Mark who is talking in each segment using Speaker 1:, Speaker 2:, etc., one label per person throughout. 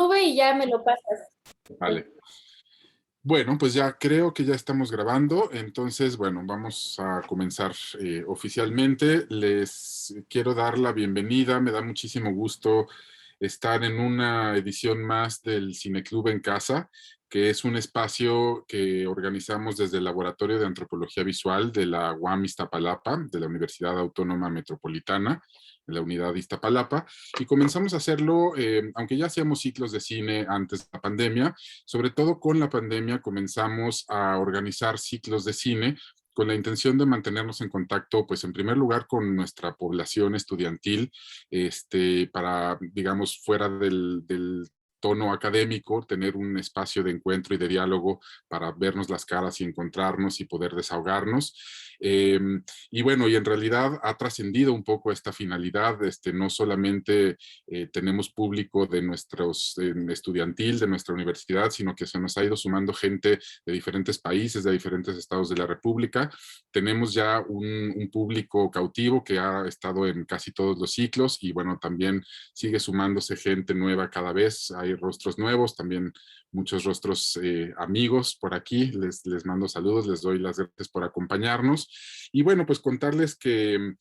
Speaker 1: sube y ya me lo pasas.
Speaker 2: Vale. Bueno, pues ya creo que ya estamos grabando, entonces, bueno, vamos a comenzar oficialmente. Les quiero dar la bienvenida, me da muchísimo gusto estar en una edición más del Cineclub en Casa, que es un espacio que organizamos desde el Laboratorio de Antropología Visual de la UAM Iztapalapa, de la Universidad Autónoma Metropolitana, en la unidad de Iztapalapa, y comenzamos a hacerlo, aunque ya hacíamos ciclos de cine antes de la pandemia, sobre todo con la pandemia comenzamos a organizar ciclos de cine con la intención de mantenernos en contacto, pues en primer lugar con nuestra población estudiantil, para, digamos, fuera del tono académico, tener un espacio de encuentro y de diálogo para vernos las caras y encontrarnos y poder desahogarnos. Eh, y bueno, y en realidad ha trascendido un poco esta finalidad, no solamente tenemos público de nuestros estudiantil, de nuestra universidad, sino que se nos ha ido sumando gente de diferentes países, de diferentes estados de la República. Tenemos ya un público cautivo que ha estado en casi todos los ciclos y bueno, también sigue sumándose gente nueva cada vez, hay rostros nuevos, también muchos rostros amigos por aquí, les mando saludos, les doy las gracias por acompañarnos. Y bueno, pues contarles que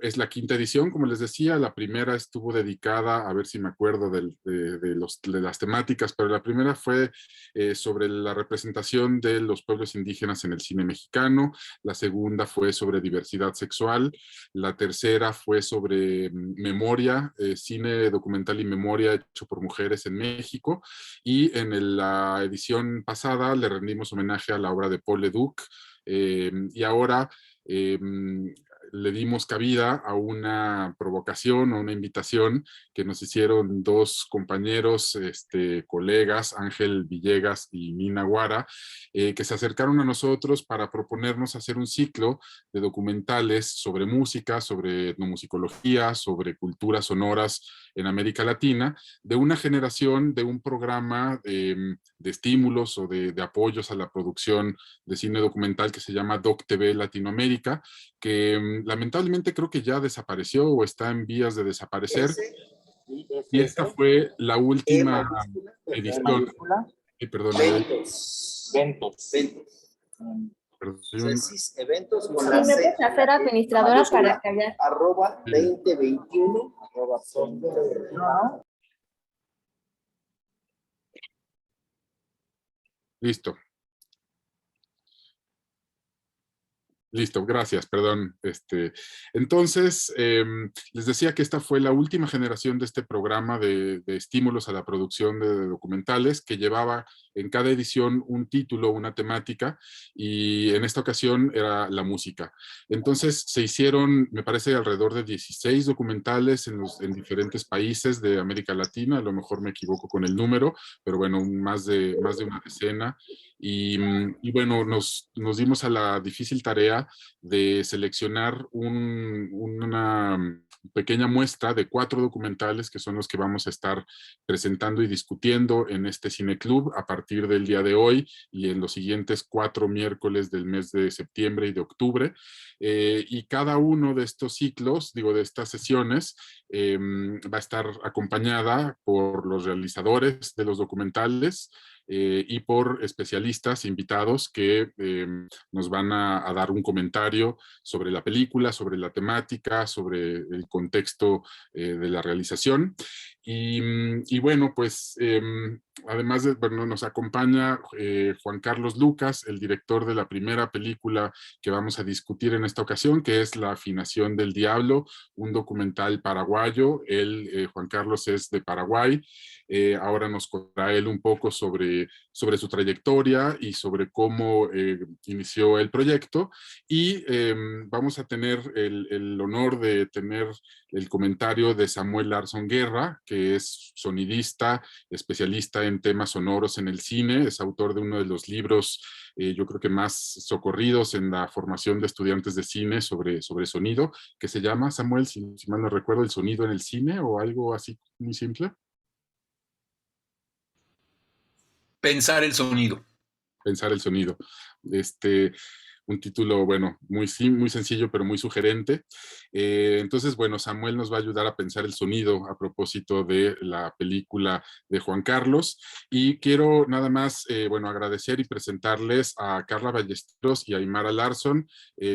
Speaker 2: es la quinta edición, como les decía, la primera estuvo dedicada, a ver si me acuerdo de las temáticas, pero la primera fue sobre la representación de los pueblos indígenas en el cine mexicano, la segunda fue sobre diversidad sexual, la tercera fue sobre memoria, cine documental y memoria hecho por mujeres en México, y en la edición pasada le rendimos homenaje a la obra de Paul Leduc, y ahora le dimos cabida a una provocación, a una invitación que nos hicieron dos compañeros, colegas, Ángel Villegas y Nina Guara, que se acercaron a nosotros para proponernos hacer un ciclo de documentales sobre música, sobre etnomusicología, sobre culturas sonoras en América Latina, de una generación de un programa de estímulos o de apoyos a la producción de cine documental que se llama Doc TV Latinoamérica, que lamentablemente creo que ya desapareció o está en vías de desaparecer. Y esta fue la última edición. Perdón,
Speaker 3: Ventos. Ventos. Ventos.
Speaker 2: Perdón.
Speaker 3: Eventos con
Speaker 1: Si
Speaker 3: la
Speaker 1: me
Speaker 3: C,
Speaker 1: puedes hacer administradora para callar.
Speaker 3: arroba 2021 arroba son.
Speaker 2: Listo. Listo, gracias, perdón. Entonces, les decía que esta fue la última generación de este programa de estímulos a la producción de documentales que llevaba en cada edición un título, una temática, y en esta ocasión era la música. Entonces se hicieron, me parece, alrededor de 16 documentales en diferentes países de América Latina, a lo mejor me equivoco con el número, pero bueno, más de una decena. Y bueno, nos dimos a la difícil tarea de seleccionar una pequeña muestra de 4 documentales que son los que vamos a estar presentando y discutiendo en este cineclub a partir del día de hoy y en los siguientes 4 miércoles del mes de septiembre y de octubre. Y cada uno de estos ciclos, digo, de estas sesiones, va a estar acompañada por los realizadores de los documentales, y por especialistas invitados que nos van a dar un comentario sobre la película, sobre la temática, sobre el contexto de la realización. Y bueno, pues además bueno, nos acompaña Juan Carlos Lucas, el director de la primera película que vamos a discutir en esta ocasión, que es La afinación del diablo, un documental paraguayo. Él, Juan Carlos, es de Paraguay. Ahora nos contará él un poco sobre su trayectoria y sobre cómo inició el proyecto. Y vamos a tener el honor de tener el comentario de Samuel Larson Guerra, que es sonidista, especialista en temas sonoros en el cine, es autor de uno de los libros, yo creo que más socorridos en la formación de estudiantes de cine sobre sonido, que se llama, Samuel, si mal no recuerdo, El sonido en el cine o algo así muy simple.
Speaker 4: Pensar el sonido.
Speaker 2: Pensar el sonido. un título, bueno, muy sencillo, pero muy sugerente. Entonces, bueno, Samuel nos va a ayudar a pensar el sonido a propósito de la película de Juan Carlos. Y quiero nada más, bueno, agradecer y presentarles a Carla Ballesteros y a Aymara Larson.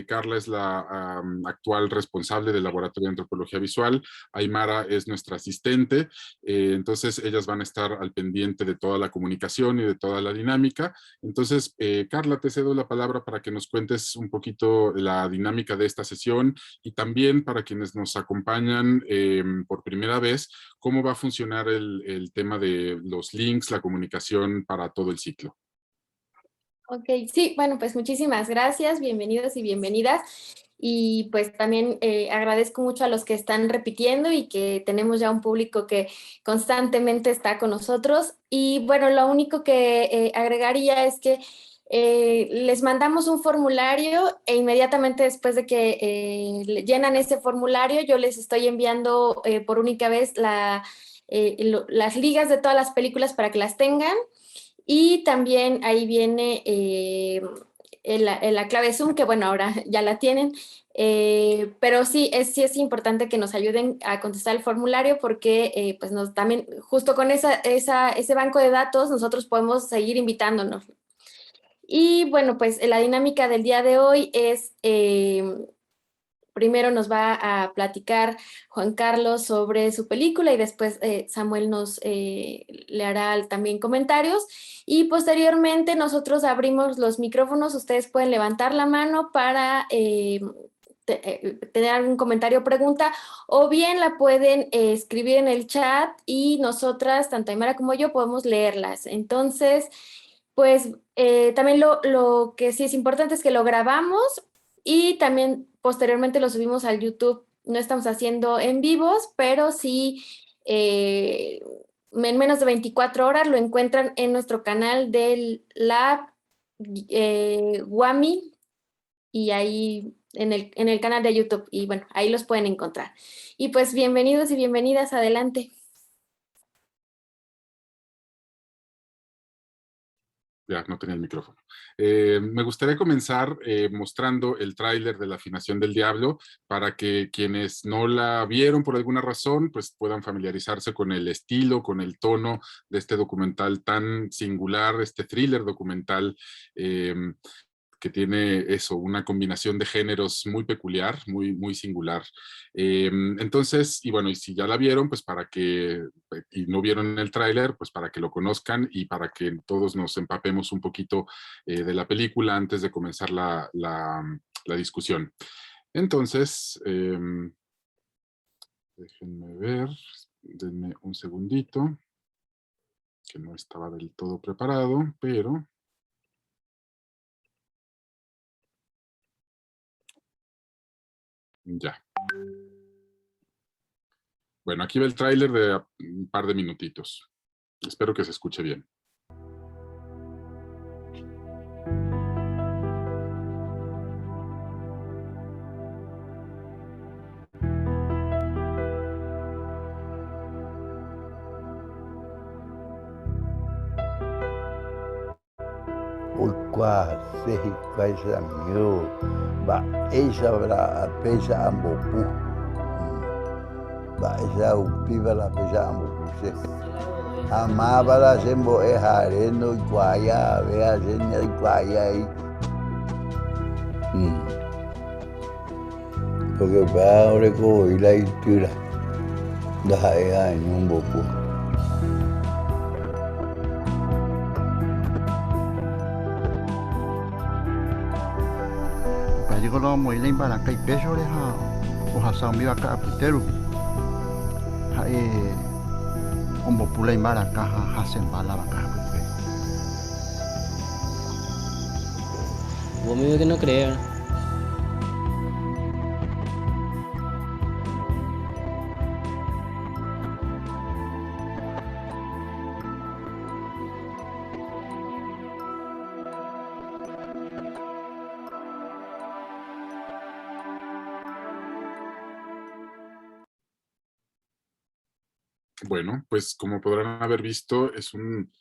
Speaker 2: Carla es la actual responsable del Laboratorio de Antropología Visual. Aymara es nuestra asistente. Entonces, ellas van a estar al pendiente de toda la comunicación y de toda la dinámica. Entonces, Carla, te cedo la palabra para que nos cuentes un poquito la dinámica de esta sesión y también para quienes nos acompañan por primera vez, cómo va a funcionar el tema de los links, la comunicación para todo el ciclo.
Speaker 1: Ok, sí, bueno, pues muchísimas gracias, bienvenidos y bienvenidas. Y pues también agradezco mucho a los que están repitiendo y que tenemos ya un público que constantemente está con nosotros. Y bueno, lo único que agregaría es que les mandamos un formulario e inmediatamente después de que llenan ese formulario, yo les estoy enviando por única vez las ligas de todas las películas para que las tengan. Y también ahí viene la clave Zoom, que bueno, ahora ya la tienen, pero sí es importante que nos ayuden a contestar el formulario porque pues también justo con ese banco de datos nosotros podemos seguir invitándonos. Y bueno, pues la dinámica del día de hoy es... primero nos va a platicar Juan Carlos sobre su película y después Samuel le hará también comentarios y posteriormente nosotros abrimos los micrófonos, ustedes pueden levantar la mano para tener algún comentario o pregunta o bien la pueden escribir en el chat y nosotras, tanto Aymara como yo, podemos leerlas. Entonces, pues también lo que sí es importante es que lo grabamos y también posteriormente lo subimos al YouTube. No estamos haciendo en vivos, pero sí en menos de 24 horas lo encuentran en nuestro canal del Lab Wami y ahí en el canal de YouTube. Y bueno, ahí los pueden encontrar. Y pues bienvenidos y bienvenidas, adelante.
Speaker 2: Ya, no tenía el micrófono. Me gustaría comenzar mostrando el tráiler de La Afinación del Diablo para que quienes no la vieron por alguna razón, pues puedan familiarizarse con el estilo, con el tono de este documental tan singular, este thriller documental que tiene eso, una combinación de géneros muy peculiar, muy singular. Entonces, y bueno, y si ya la vieron, pues para que, y no vieron el tráiler, pues para que lo conozcan y para que todos nos empapemos un poquito de la película antes de comenzar la discusión. Entonces, déjenme ver, denme un segundito, que no estaba del todo preparado, pero... Ya. Bueno, aquí va el tráiler de un par de minutitos. Espero que se escuche bien.
Speaker 4: Ulqua sehi kaisa mio ba esa bra pesa ambopu ba esa upiva la pesa ambopu se amaba la sembo e hareno iguaya vea senya iguaya aí porque va ore ko ila itura da ai ambopu
Speaker 5: Kalau mo ilay ba kay peso le ha o hasa mi ka apiteru ha ombo pulay mara ka hasen bala ka pe
Speaker 6: वो me que no creo.
Speaker 2: Bueno, pues como podrán haber visto, es un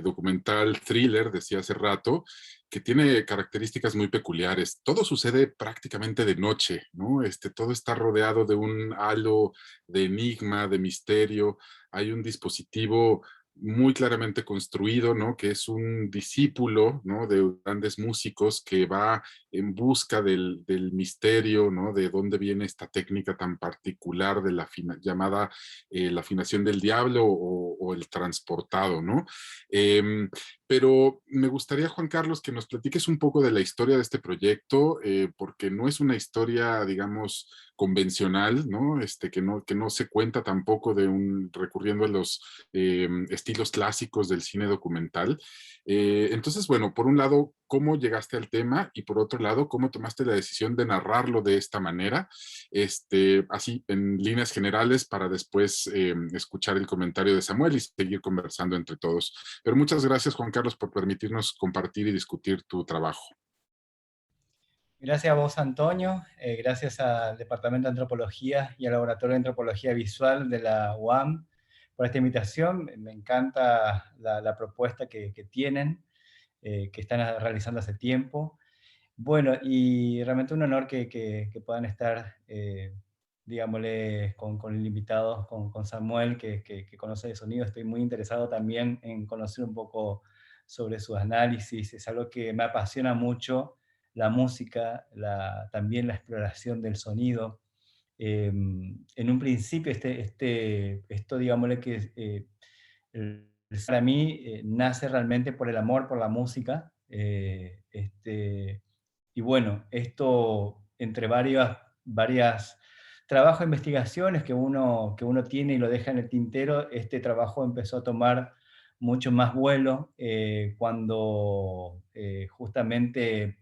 Speaker 2: documental thriller, decía hace rato, que tiene características muy peculiares. Todo sucede prácticamente de noche, ¿no? Todo está rodeado de un halo de enigma, de misterio. Hay un dispositivo muy claramente construido, ¿no? Que es un discípulo, ¿no? De grandes músicos que va en busca del misterio, ¿no? De dónde viene esta técnica tan particular de la llamada la afinación del diablo o el transportado, ¿no? Pero me gustaría, Juan Carlos, que nos platiques un poco de la historia de este proyecto, porque no es una historia, digamos, convencional, ¿no? Que no se cuenta tampoco recurriendo a los estilos clásicos del cine documental. Entonces, bueno, por un lado, ¿cómo llegaste al tema? Y por otro lado, ¿cómo tomaste la decisión de narrarlo de esta manera? Así, en líneas generales, para después escuchar el comentario de Samuel y seguir conversando entre todos. Pero muchas gracias, Juan Carlos, por permitirnos compartir y discutir tu trabajo.
Speaker 7: Gracias a vos, Antonio. Gracias al Departamento de Antropología y al Laboratorio de Antropología Visual de la UAM por esta invitación. Me encanta la propuesta que tienen, que están realizando hace tiempo. Bueno, y realmente un honor que puedan estar, digámosle, con el invitado, con Samuel, que conoce de sonido. Estoy muy interesado también en conocer un poco sobre sus análisis. Es algo que me apasiona mucho, la música, también la exploración del sonido. En un principio, esto, digámosle que para mí nace realmente por el amor por la música. Y bueno, esto entre varias trabajos e investigaciones que uno tiene y lo deja en el tintero, este trabajo empezó a tomar mucho más vuelo cuando justamente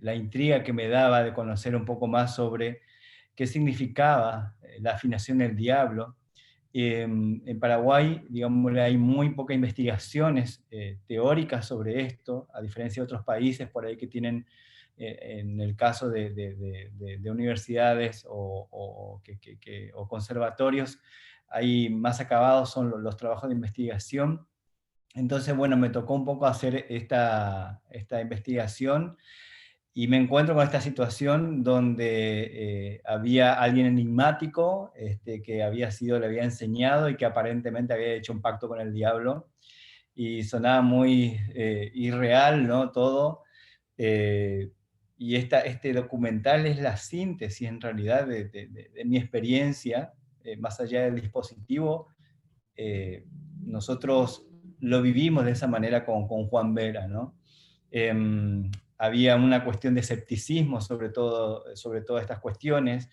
Speaker 7: la intriga que me daba de conocer un poco más sobre qué significaba la afinación del diablo. En Paraguay, digamos, hay muy pocas investigaciones teóricas sobre esto, a diferencia de otros países por ahí que tienen, en el caso de universidades o conservatorios, hay más acabados son los trabajos de investigación. Entonces, bueno, me tocó un poco hacer esta investigación y me encuentro con esta situación donde había alguien enigmático que le había enseñado y que aparentemente había hecho un pacto con el diablo. Y sonaba muy irreal, ¿no? Todo. Y este documental es la síntesis, en realidad, de mi experiencia, más allá del dispositivo. Nosotros lo vivimos de esa manera con Juan Vera, ¿no? Había una cuestión de escepticismo sobre todas estas cuestiones,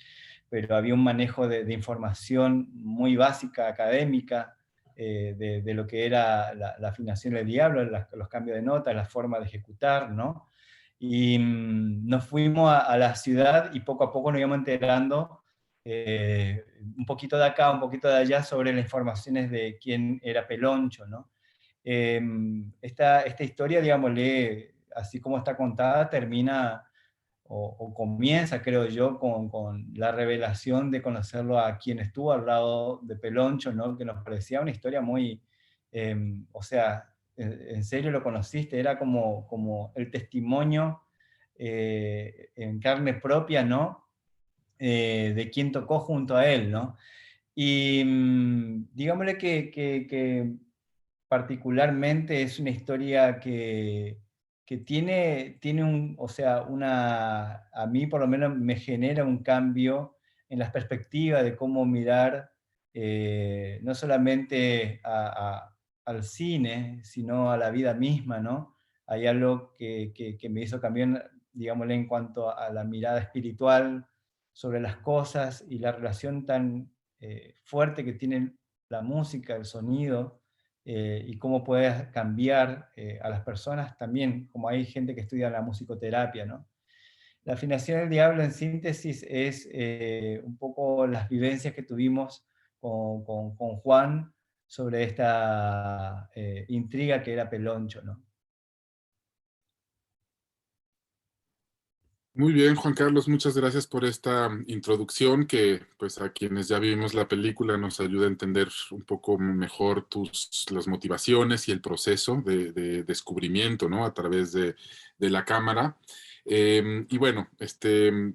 Speaker 7: pero había un manejo de información muy básica, académica, de lo que era la afinación del diablo, los cambios de notas, la forma de ejecutar, ¿no? Y nos fuimos a la ciudad y poco a poco nos íbamos enterando un poquito de acá, un poquito de allá sobre las informaciones de quién era Peloncho, ¿no? Esta historia, digámosle, así como está contada, termina o comienza, creo yo, con la revelación de conocerlo a quien estuvo al lado de Peloncho, ¿no? Que nos parecía una historia muy, o sea, en serio lo conociste, era como el testimonio en carne propia, ¿no? De quien tocó junto a él, ¿no? Y digámosle que particularmente es una historia que tiene o sea, a mí por lo menos me genera un cambio en las perspectivas de cómo mirar no solamente al cine, sino a la vida misma, ¿no? Hay algo que me hizo cambiar, digámosle, en cuanto a la mirada espiritual sobre las cosas y la relación tan fuerte que tiene la música, el sonido, y cómo puede cambiar a las personas también, como hay gente que estudia la musicoterapia, ¿no? La afinación del diablo, en síntesis, es un poco las vivencias que tuvimos con Juan sobre esta intriga que era Peloncho, ¿no?
Speaker 2: Muy bien, Juan Carlos, muchas gracias por esta introducción que, pues, a quienes ya vimos la película nos ayuda a entender un poco mejor las motivaciones y el proceso de descubrimiento, ¿no? A través de la cámara. Y bueno,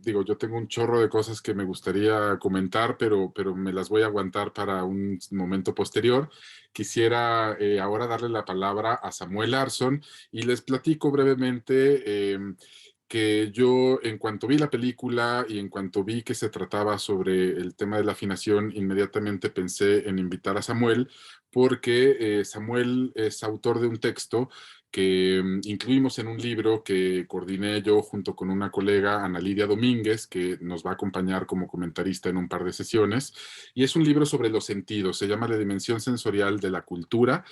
Speaker 2: digo, yo tengo un chorro de cosas que me gustaría comentar, pero me las voy a aguantar para un momento posterior. Quisiera ahora darle la palabra a Samuel Arson y les platico brevemente. Que yo en cuanto vi la película y en cuanto vi que se trataba sobre el tema de la afinación, inmediatamente pensé en invitar a Samuel, porque Samuel es autor de un texto que incluimos en un libro que coordiné yo junto con una colega, Ana Lidia Domínguez, que nos va a acompañar como comentarista en un par de sesiones, y es un libro sobre los sentidos, se llama La dimensión sensorial de la cultura,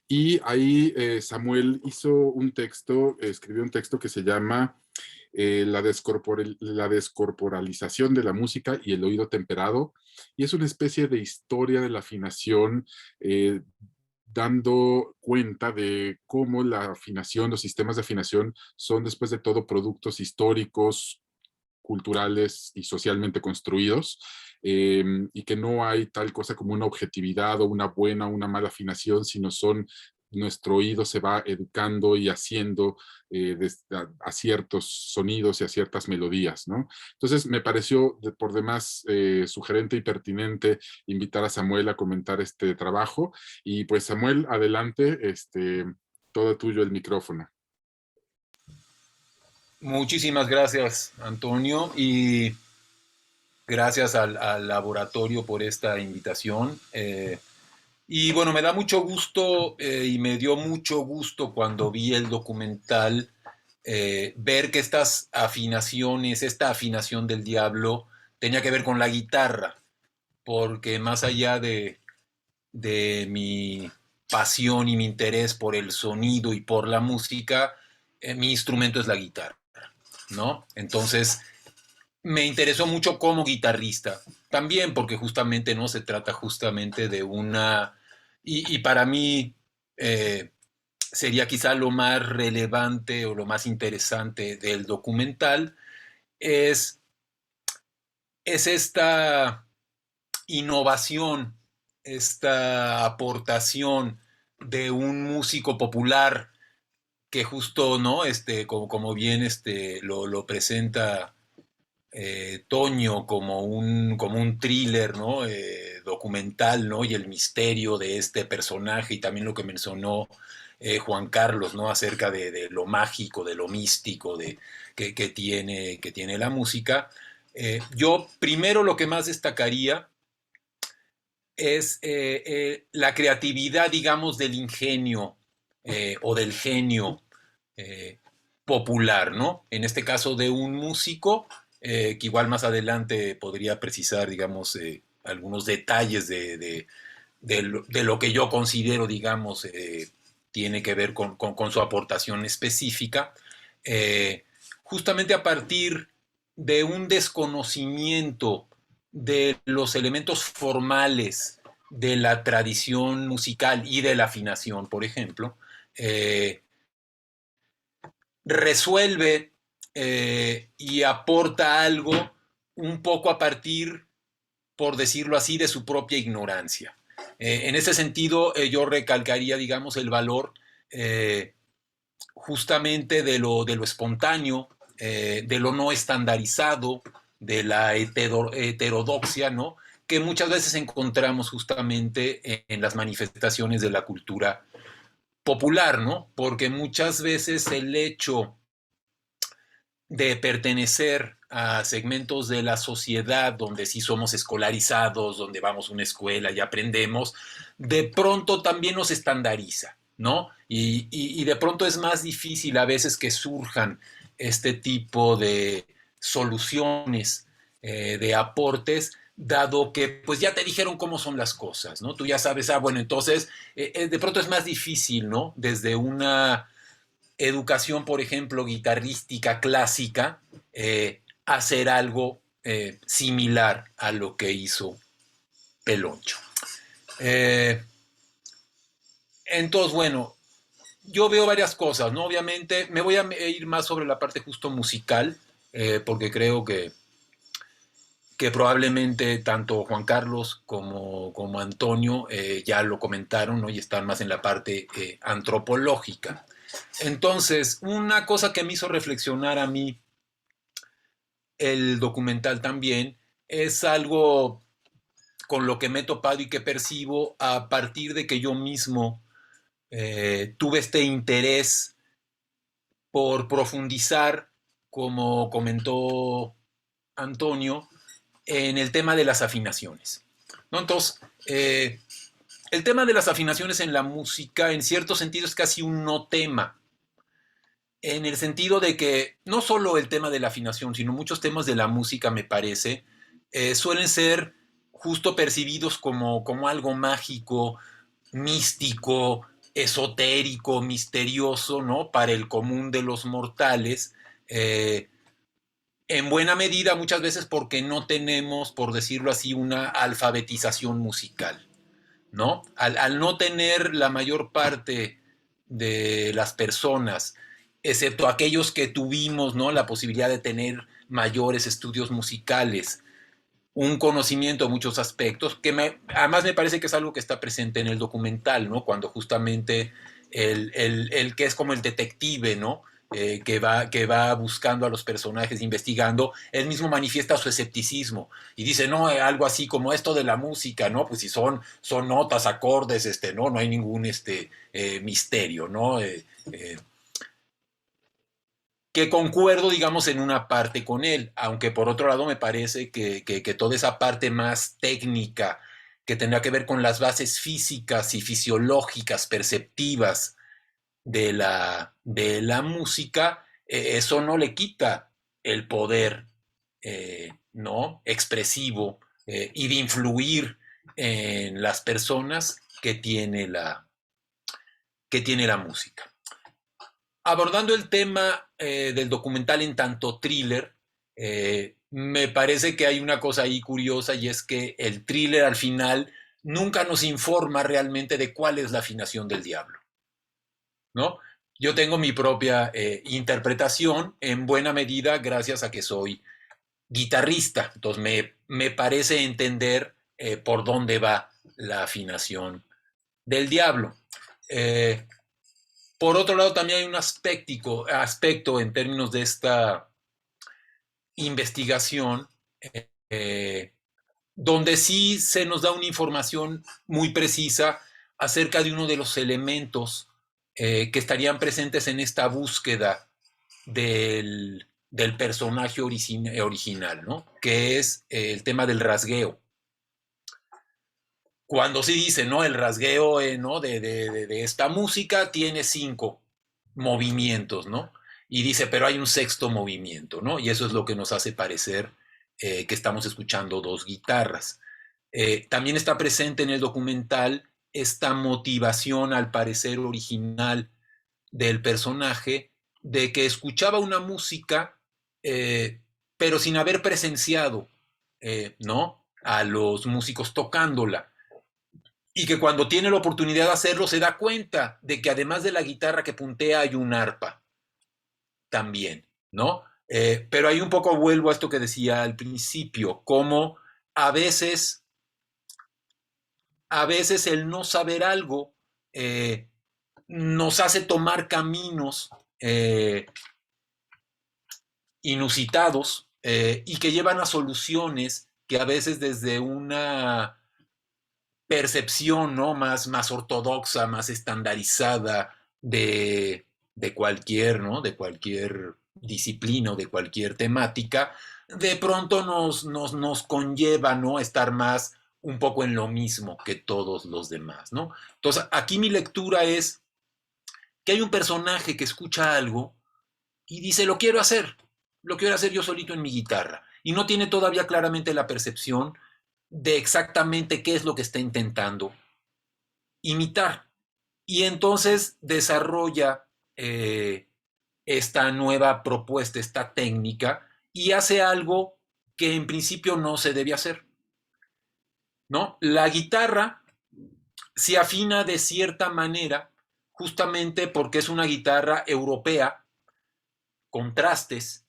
Speaker 2: y ahí Samuel hizo un texto, escribió un texto que se llama la descorporalización de la música y el oído temperado, y es una especie de historia de la afinación, dando cuenta de cómo la afinación, los sistemas de afinación son después de todo productos culturales y socialmente construidos, y que no hay tal cosa como una objetividad o una buena o una mala afinación, sino nuestro oído se va educando y haciendo a ciertos sonidos y a ciertas melodías, ¿no? Entonces me pareció por demás sugerente y pertinente invitar a Samuel a comentar este trabajo, y pues Samuel, adelante, todo tuyo el micrófono.
Speaker 8: Muchísimas gracias, Antonio, y gracias al laboratorio por esta invitación. Y bueno, me da mucho gusto y me dio mucho gusto cuando vi el documental ver que estas afinaciones, esta afinación del diablo tenía que ver con la guitarra, porque más allá de mi pasión y mi interés por el sonido y por la música, mi instrumento es la guitarra, ¿no? Entonces, me interesó mucho como guitarrista, también porque justamente no se trata justamente de una... Y para mí sería quizá lo más relevante o lo más interesante del documental, es esta innovación, esta aportación de un músico popular que justo, ¿no? Como bien lo presenta Toño como un thriller, ¿no? Documental, ¿no? Y el misterio de este personaje, y también lo que mencionó Juan Carlos, ¿no? Acerca de lo mágico, de lo místico que tiene la música. Yo primero lo que más destacaría es la creatividad, digamos, del ingenio o del genio popular, ¿no? En este caso de un músico, que igual más adelante podría precisar, digamos, algunos detalles de lo que yo considero, digamos, tiene que ver con su aportación específica, justamente a partir de un desconocimiento de los elementos formales de la tradición musical y de la afinación, por ejemplo, resuelve y aporta algo un poco a partir, por decirlo así, de su propia ignorancia. En ese sentido, yo recalcaría, digamos, el valor justamente de lo espontáneo, de lo no estandarizado, de la heterodoxia, ¿no? Que muchas veces encontramos justamente en las manifestaciones de la cultura popular, ¿no? Porque muchas veces el hecho de pertenecer a segmentos de la sociedad donde sí somos escolarizados, donde vamos a una escuela y aprendemos, de pronto también nos estandariza, ¿no? Y de pronto es más difícil a veces que surjan este tipo de soluciones, de aportes, dado que pues ya te dijeron cómo son las cosas, ¿no? Tú ya sabes, bueno, entonces de pronto es más difícil, ¿no? Desde una educación, por ejemplo, guitarrística clásica, hacer algo similar a lo que hizo Peloncho. Entonces, bueno, yo veo varias cosas, ¿no? Obviamente, me voy a ir más sobre la parte justo musical, porque creo que probablemente tanto Juan Carlos como Antonio ya lo comentaron, ¿no? Y están más en la parte antropológica. Entonces, una cosa que me hizo reflexionar a mí el documental también es algo con lo que me he topado y que percibo a partir de que yo mismo tuve este interés por profundizar, como comentó Antonio, en el tema de las afinaciones, ¿no? Entonces, el tema de las afinaciones en la música, en cierto sentido, es casi un no tema, en el sentido de que no solo el tema de la afinación, sino muchos temas de la música, me parece, suelen ser justo percibidos como algo mágico, místico, esotérico, misterioso, ¿no? Para el común de los mortales, en buena medida muchas veces porque no tenemos, por decirlo así, una alfabetización musical, ¿no? Al no tener la mayor parte de las personas, excepto aquellos que tuvimos, ¿no?, la posibilidad de tener mayores estudios musicales, un conocimiento de muchos aspectos, además me parece que es algo que está presente en el documental, ¿no? Cuando justamente el que es como el detective, ¿no? Que va buscando a los personajes, investigando, él mismo manifiesta su escepticismo y dice, no, algo así como esto de la música, ¿no? Pues si son notas, acordes, no hay ningún misterio, ¿no? Que concuerdo, digamos, en una parte con él, aunque por otro lado me parece que toda esa parte más técnica, que tendrá que ver con las bases físicas y fisiológicas, perceptivas de la música, eso no le quita el poder, ¿no?, expresivo, y de influir en las personas que tiene la música. Abordando el tema del documental en tanto thriller, me parece que hay una cosa ahí curiosa, y es que el thriller al final nunca nos informa realmente de cuál es la afinación del diablo, ¿no? Yo tengo mi propia interpretación, en buena medida gracias a que soy guitarrista, entonces me parece entender por dónde va la afinación del diablo. Por otro lado, también hay un aspecto en términos de esta investigación, donde sí se nos da una información muy precisa acerca de uno de los elementos que estarían presentes en esta búsqueda del personaje original, ¿no? Que es el tema del rasgueo. Cuando se dice, ¿no?, el rasgueo, ¿no?, de esta música tiene 5 movimientos, ¿no? Y dice, pero hay un 6º movimiento, ¿no? Y eso es lo que nos hace parecer que estamos escuchando 2 guitarras. También está presente en el documental esta motivación, al parecer original, del personaje, de que escuchaba una música, pero sin haber presenciado, ¿no?, a los músicos tocándola. Y que cuando tiene la oportunidad de hacerlo se da cuenta de que además de la guitarra que puntea hay un arpa también, ¿no? Pero ahí un poco vuelvo a esto que decía al principio, como a veces el no saber algo nos hace tomar caminos inusitados y que llevan a soluciones que a veces desde una percepción, ¿no?, más ortodoxa, más estandarizada de cualquier, ¿no?, de cualquier disciplina o de cualquier temática, de pronto nos conlleva, ¿no?, estar más un poco en lo mismo que todos los demás, ¿no? Entonces, aquí mi lectura es que hay un personaje que escucha algo y dice, lo quiero hacer yo solito en mi guitarra, y no tiene todavía claramente la percepción de exactamente qué es lo que está intentando imitar. Y entonces desarrolla esta nueva propuesta, esta técnica, y hace algo que en principio no se debe hacer, ¿no? La guitarra se afina de cierta manera justamente porque es una guitarra europea, con trastes,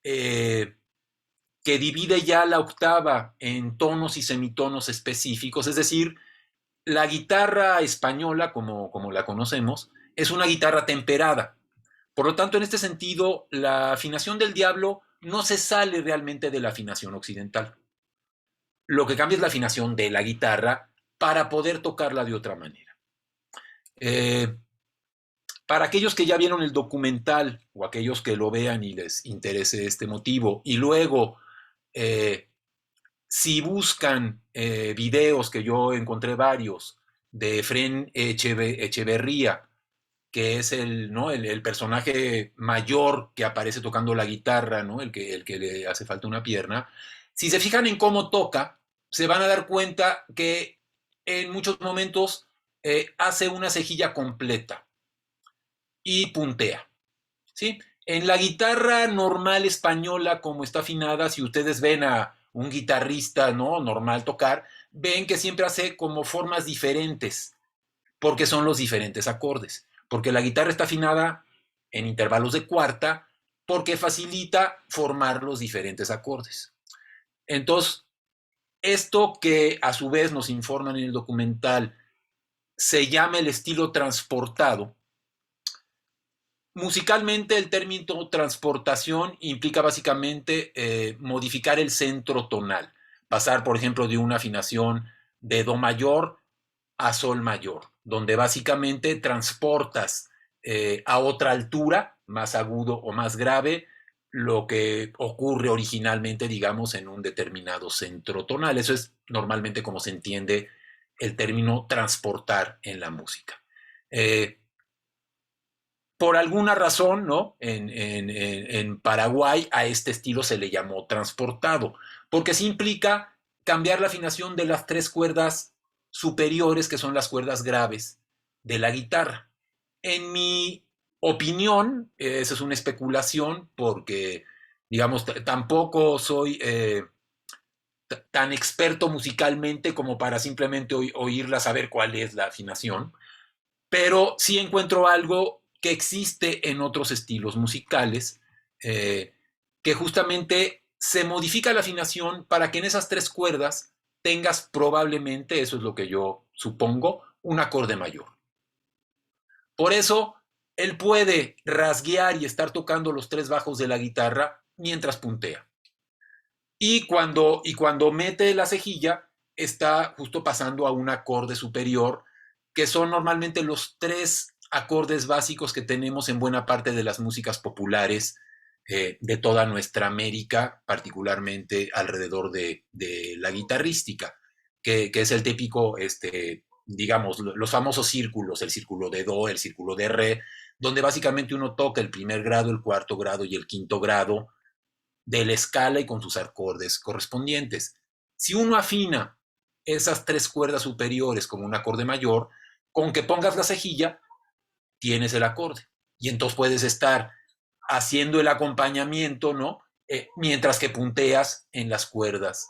Speaker 8: que divide ya la octava en tonos y semitonos específicos, es decir, la guitarra española, como la conocemos, es una guitarra temperada. Por lo tanto, en este sentido, la afinación del diablo no se sale realmente de la afinación occidental. Lo que cambia es la afinación de la guitarra para poder tocarla de otra manera. Para aquellos que ya vieron el documental o aquellos que lo vean y les interese este motivo, y luego, si buscan videos, que yo encontré varios, de Efrén Echeverría, que es el personaje mayor que aparece tocando la guitarra, ¿no? el que le hace falta una pierna. Si se fijan en cómo toca, se van a dar cuenta que en muchos momentos hace una cejilla completa y puntea, ¿sí? En la guitarra normal española, como está afinada, si ustedes ven a un guitarrista, ¿no?, normal tocar, ven que siempre hace como formas diferentes, porque son los diferentes acordes. Porque la guitarra está afinada en intervalos de cuarta, porque facilita formar los diferentes acordes. Entonces, esto que a su vez nos informan en el documental se llama el estilo transportado. Musicalmente, el término transportación implica básicamente modificar el centro tonal, pasar, por ejemplo, de una afinación de do mayor a sol mayor, donde básicamente transportas a otra altura, más agudo o más grave, lo que ocurre originalmente, digamos, en un determinado centro tonal. Eso es normalmente como se entiende el término transportar en la música. Por alguna razón, ¿no?, en Paraguay a este estilo se le llamó transportado, porque sí implica cambiar la afinación de las tres cuerdas superiores, que son las cuerdas graves de la guitarra. En mi opinión, esa es una especulación, porque, digamos, tampoco soy tan experto musicalmente como para simplemente oírla, saber cuál es la afinación, pero sí encuentro algo que existe en otros estilos musicales, que justamente se modifica la afinación para que en esas tres cuerdas tengas probablemente, eso es lo que yo supongo, un acorde mayor. Por eso, él puede rasguear y estar tocando los tres bajos de la guitarra mientras puntea. Y cuando mete la cejilla, está justo pasando a un acorde superior, que son normalmente los tres acordes básicos que tenemos en buena parte de las músicas populares de toda nuestra América, particularmente alrededor de la guitarrística, que es el típico, digamos, los famosos círculos, el círculo de do, el círculo de re, donde básicamente uno toca el primer grado, el cuarto grado y el quinto grado de la escala y con sus acordes correspondientes. Si uno afina esas tres cuerdas superiores como un acorde mayor, con que pongas la cejilla, tienes el acorde. Y entonces puedes estar haciendo el acompañamiento, ¿no?, mientras que punteas en las cuerdas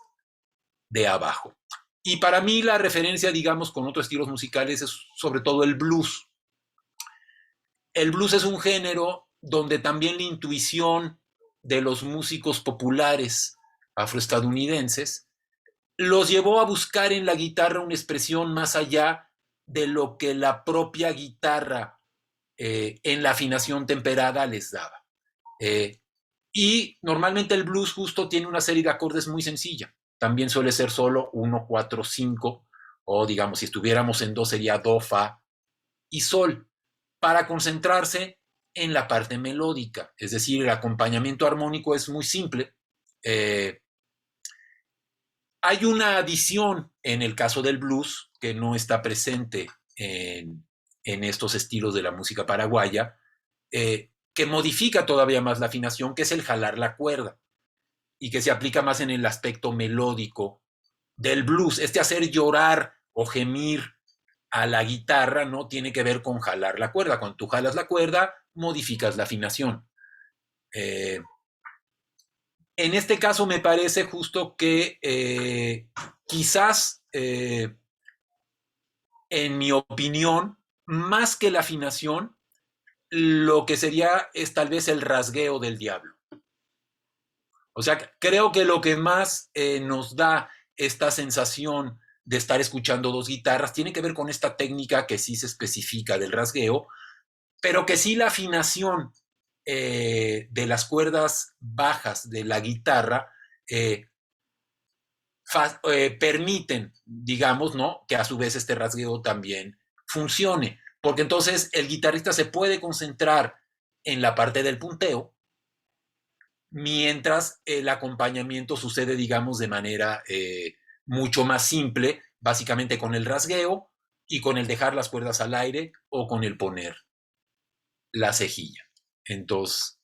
Speaker 8: de abajo. Y para mí la referencia, digamos, con otros estilos musicales es sobre todo el blues. El blues es un género donde también la intuición de los músicos populares afroestadounidenses los llevó a buscar en la guitarra una expresión más allá de lo que la propia guitarra en la afinación temperada les daba. Y normalmente el blues justo tiene una serie de acordes muy sencilla. También suele ser solo 1, 4, 5, o digamos, si estuviéramos en do sería do, fa y sol, para concentrarse en la parte melódica. Es decir, el acompañamiento armónico es muy simple. Hay una adición en el caso del blues que no está presente en estos estilos de la música paraguaya, que modifica todavía más la afinación, que es el jalar la cuerda, y que se aplica más en el aspecto melódico del blues. Hacer llorar o gemir a la guitarra no tiene que ver con jalar la cuerda. Cuando tú jalas la cuerda, modificas la afinación. En este caso me parece justo que quizás, en mi opinión, más que la afinación, lo que sería es tal vez el rasgueo del diablo. O sea, creo que lo que más nos da esta sensación de estar escuchando dos guitarras tiene que ver con esta técnica que sí se especifica del rasgueo, pero que sí la afinación de las cuerdas bajas de la guitarra permiten, digamos, ¿no?, que a su vez este rasgueo también funcione, porque entonces el guitarrista se puede concentrar en la parte del punteo, mientras el acompañamiento sucede, digamos, de manera mucho más simple, básicamente con el rasgueo y con el dejar las cuerdas al aire o con el poner la cejilla. Entonces,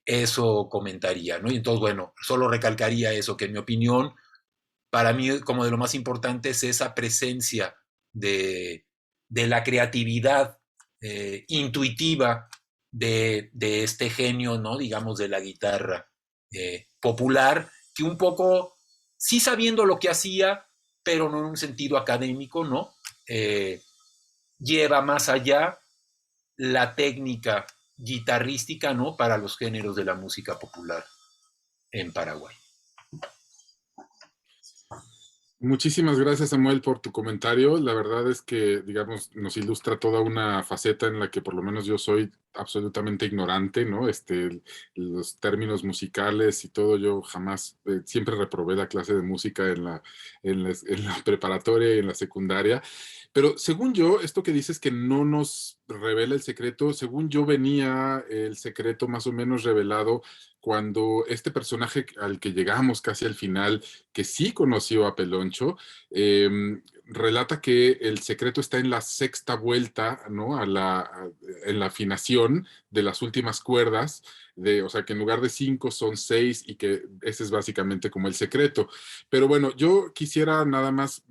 Speaker 8: eso comentaría, ¿no? Y entonces, bueno, solo recalcaría eso, que en mi opinión, para mí, como de lo más importante es esa presencia de la creatividad intuitiva de este genio, ¿no?, digamos, de la guitarra popular, que un poco, sí sabiendo lo que hacía, pero no en un sentido académico, ¿no? Lleva más allá la técnica guitarrística, ¿no?, para los géneros de la música popular en Paraguay.
Speaker 2: Muchísimas gracias, Samuel, por tu comentario. La verdad es que, digamos, nos ilustra toda una faceta en la que por lo menos yo soy absolutamente ignorante, ¿no? Los términos musicales y todo, yo jamás, siempre reprobé la clase de música en la preparatoria y en la secundaria. Pero según yo, esto que dices que no nos revela el secreto, según yo venía el secreto más o menos revelado cuando este personaje al que llegamos casi al final, que sí conoció a Peloncho, relata que el secreto está en la sexta vuelta, ¿no? En la afinación de las últimas cuerdas, o sea, que en lugar de 5 son 6 y que ese es básicamente como el secreto. Pero bueno, yo quisiera nada más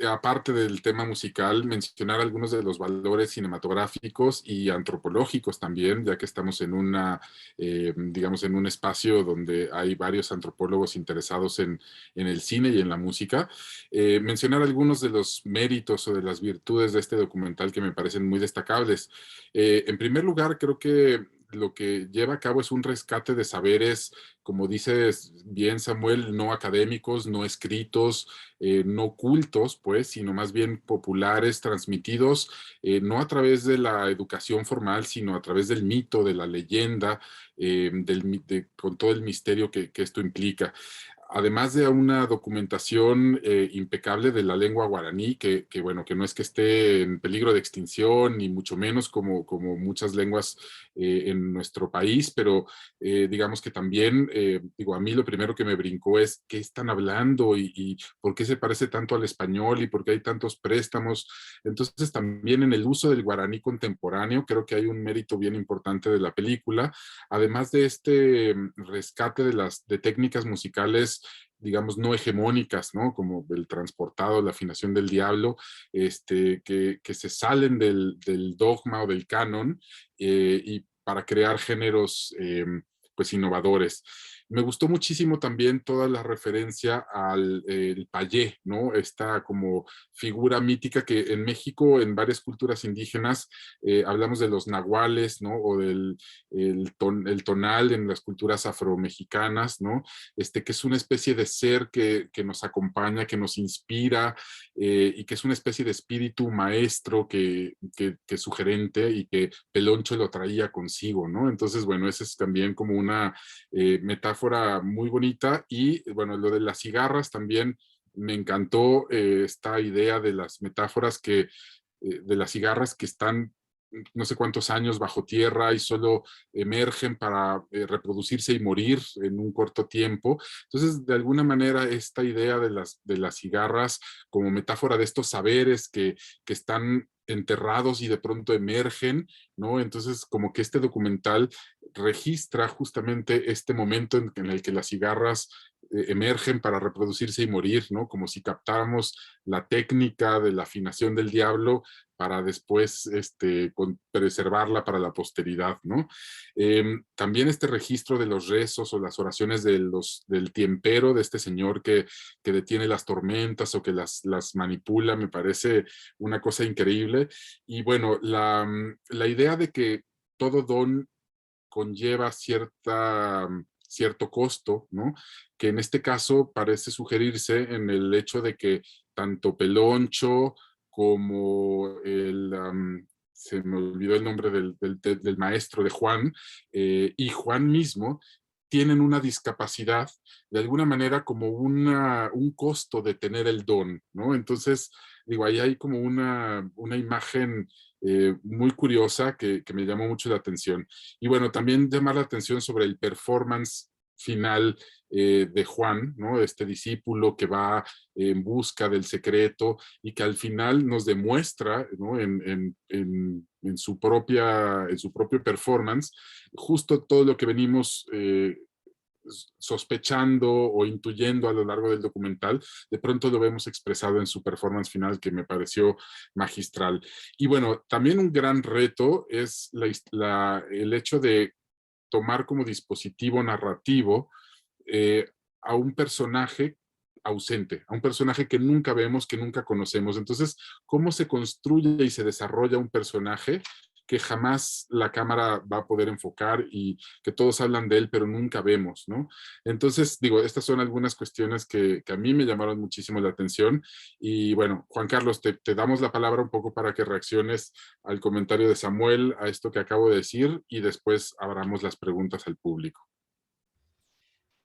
Speaker 2: aparte del tema musical, mencionar algunos de los valores cinematográficos y antropológicos también, ya que estamos en digamos, en un espacio donde hay varios antropólogos interesados en el cine y en la música. Mencionar algunos de los méritos o de las virtudes de este documental que me parecen muy destacables. En primer lugar, creo que lo que lleva a cabo es un rescate de saberes, como dices bien, Samuel, no académicos, no escritos, no cultos, pues, sino más bien populares, transmitidos no a través de la educación formal, sino a través del mito, de la leyenda, con todo el misterio que esto implica. Además de una documentación impecable de la lengua guaraní, bueno, que no es que esté en peligro de extinción, ni mucho menos como muchas lenguas en nuestro país, pero digamos que también, digo, a mí lo primero que me brincó es qué están hablando y por qué se parece tanto al español y por qué hay tantos préstamos. Entonces, también en el uso del guaraní contemporáneo, creo que hay un mérito bien importante de la película, además de este rescate de técnicas musicales, digamos, no hegemónicas, ¿no? Como el transportado, la afinación del diablo, que se salen del dogma o del canon y para crear géneros, pues, innovadores. Me gustó muchísimo también toda la referencia al el payé, ¿no? Esta como figura mítica que en México, en varias culturas indígenas, hablamos de los nahuales, ¿no? O del el tonal en las culturas afromexicanas, ¿no? Que es una especie de ser que nos acompaña, que nos inspira, y que es una especie de espíritu maestro que es sugerente y que Peloncho lo traía consigo, ¿no? Entonces, bueno, esa es también como una metáfora muy bonita. Y bueno, lo de las cigarras también me encantó, esta idea de las metáforas de las cigarras que están no sé cuántos años bajo tierra y solo emergen para reproducirse y morir en un corto tiempo. Entonces, de alguna manera, esta idea de las cigarras como metáfora de estos saberes que están enterrados y de pronto emergen, ¿no? Entonces, como que este documental registra justamente este momento en el que las cigarras emergen para reproducirse y morir, ¿no? Como si captáramos la técnica de la afinación del diablo para después preservarla para la posteridad, ¿no? También este registro de los rezos o las oraciones del tiempero, de este señor que detiene las tormentas o que las manipula, me parece una cosa increíble. Y bueno, la idea de que todo don conlleva cierta cierto costo, ¿no? Que en este caso parece sugerirse en el hecho de que tanto Peloncho como se me olvidó el nombre del maestro de Juan, y Juan mismo, tienen una discapacidad, de alguna manera como un costo de tener el don, ¿no? Entonces, digo, ahí hay como una imagen muy curiosa que me llamó mucho la atención. Y bueno, también llamar la atención sobre el performance final de Juan, ¿no? Este discípulo que va en busca del secreto y que al final nos demuestra, ¿no? En su propio performance, justo todo lo que venimos sospechando o intuyendo a lo largo del documental, de pronto lo vemos expresado en su performance final, que me pareció magistral. Y bueno, también un gran reto es el hecho de tomar como dispositivo narrativo a un personaje ausente, a un personaje que nunca vemos, que nunca conocemos. Entonces, ¿cómo se construye y se desarrolla un personaje que jamás la cámara va a poder enfocar y que todos hablan de él, pero nunca vemos, ¿no? Entonces, digo, estas son algunas cuestiones que a mí me llamaron muchísimo la atención. Y bueno, Juan Carlos, te damos la palabra un poco para que reacciones al comentario de Samuel, a esto que acabo de decir, y después abramos las preguntas al público.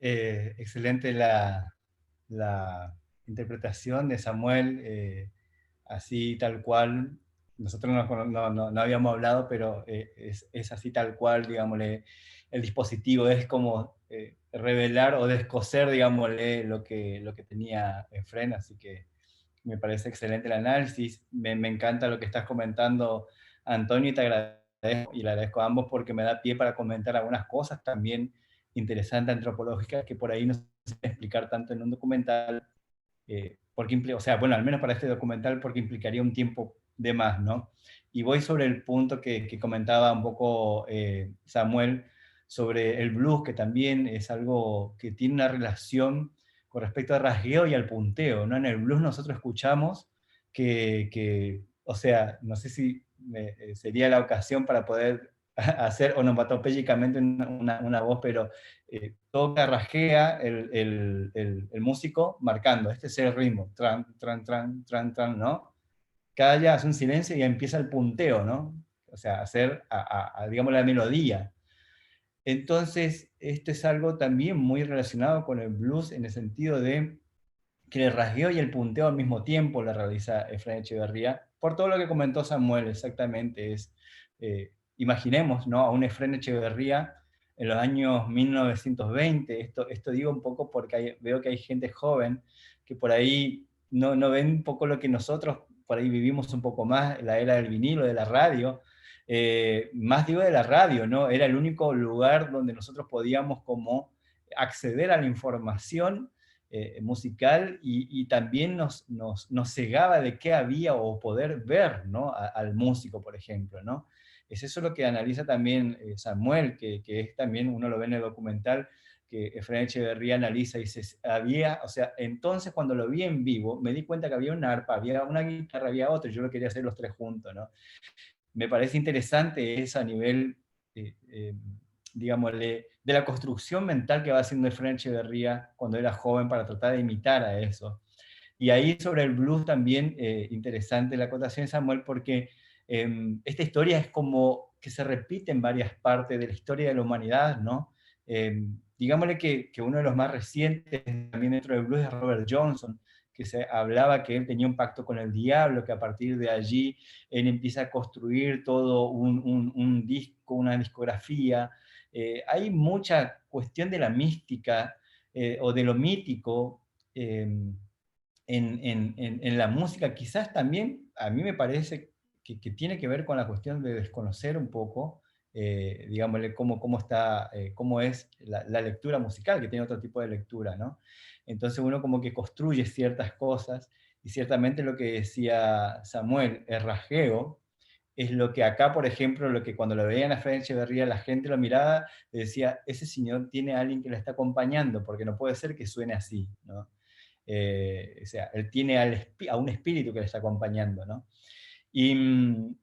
Speaker 7: Excelente la interpretación de Samuel, así tal cual. Nosotros no habíamos hablado, pero es así tal cual, digámosle, el dispositivo es como revelar o descoser, digámosle, lo que tenía Efrén, así que me parece excelente el análisis. Me encanta lo que estás comentando, Antonio, y te agradezco, y le agradezco a ambos porque me da pie para comentar algunas cosas también interesantes antropológicas que por ahí no se pueden explicar tanto en un documental, porque o sea, bueno, al menos para este documental, porque implicaría un tiempo de más, ¿no? Y voy sobre el punto que comentaba un poco Samuel, sobre el blues, que también es algo que tiene una relación con respecto al rasgueo y al punteo, ¿no? En el blues nosotros escuchamos o sea, no sé si sería la ocasión para poder hacer onomatopéyicamente una voz, pero toca, rasguea el músico marcando, este es el ritmo, tran, tran, tran, tran, tran, ¿no? Cada ya hace un silencio y empieza el punteo, ¿no? O sea, hacer, digamos, la melodía. Entonces, esto es algo también muy relacionado con el blues en el sentido de que el rasgueo y el punteo al mismo tiempo lo realiza Efraín Echeverría, por todo lo que comentó Samuel, exactamente, imaginemos, ¿no? A un Efraín Echeverría en los años 1920, esto digo un poco porque veo que hay gente joven que por ahí no ven un poco lo que nosotros por ahí vivimos un poco más, la era del vinilo, de la radio, más digo de la radio, ¿no? Era el único lugar donde nosotros podíamos como acceder a la información musical y también nos cegaba de qué había o poder ver, ¿no? Al músico, por ejemplo, ¿no? Es eso lo que analiza también Samuel, que es también, uno lo ve en el documental, que Efraín Echeverría analiza y dice, o sea, entonces cuando lo vi en vivo, me di cuenta que había una arpa, había una guitarra, había otra, y yo lo quería hacer los tres juntos, ¿no? Me parece interesante eso a nivel, digámosle, de la construcción mental que va haciendo Efraín Echeverría cuando era joven para tratar de imitar a eso. Y ahí sobre el blues también, interesante la acotación de Samuel, porque esta historia es como que se repite en varias partes de la historia de la humanidad, ¿no? Digámosle que uno de los más recientes también dentro del blues es Robert Johnson, que se hablaba que él tenía un pacto con el diablo, que a partir de allí él empieza a construir todo un disco, una discografía. Hay mucha cuestión de la mística o de lo mítico en la música, quizás también a mí me parece que tiene que ver con la cuestión de desconocer un poco, digámosle, cómo es la lectura musical, que tiene otro tipo de lectura, ¿no? Entonces uno como que construye ciertas cosas, y ciertamente lo que decía Samuel, el rasgueo, es lo que acá, por ejemplo, lo que cuando lo veían a Efraín Echeverría, la gente lo miraba y decía, ese señor tiene a alguien que lo está acompañando, porque no puede ser que suene así, ¿no? O sea, él tiene a un espíritu que le está acompañando, ¿no? Y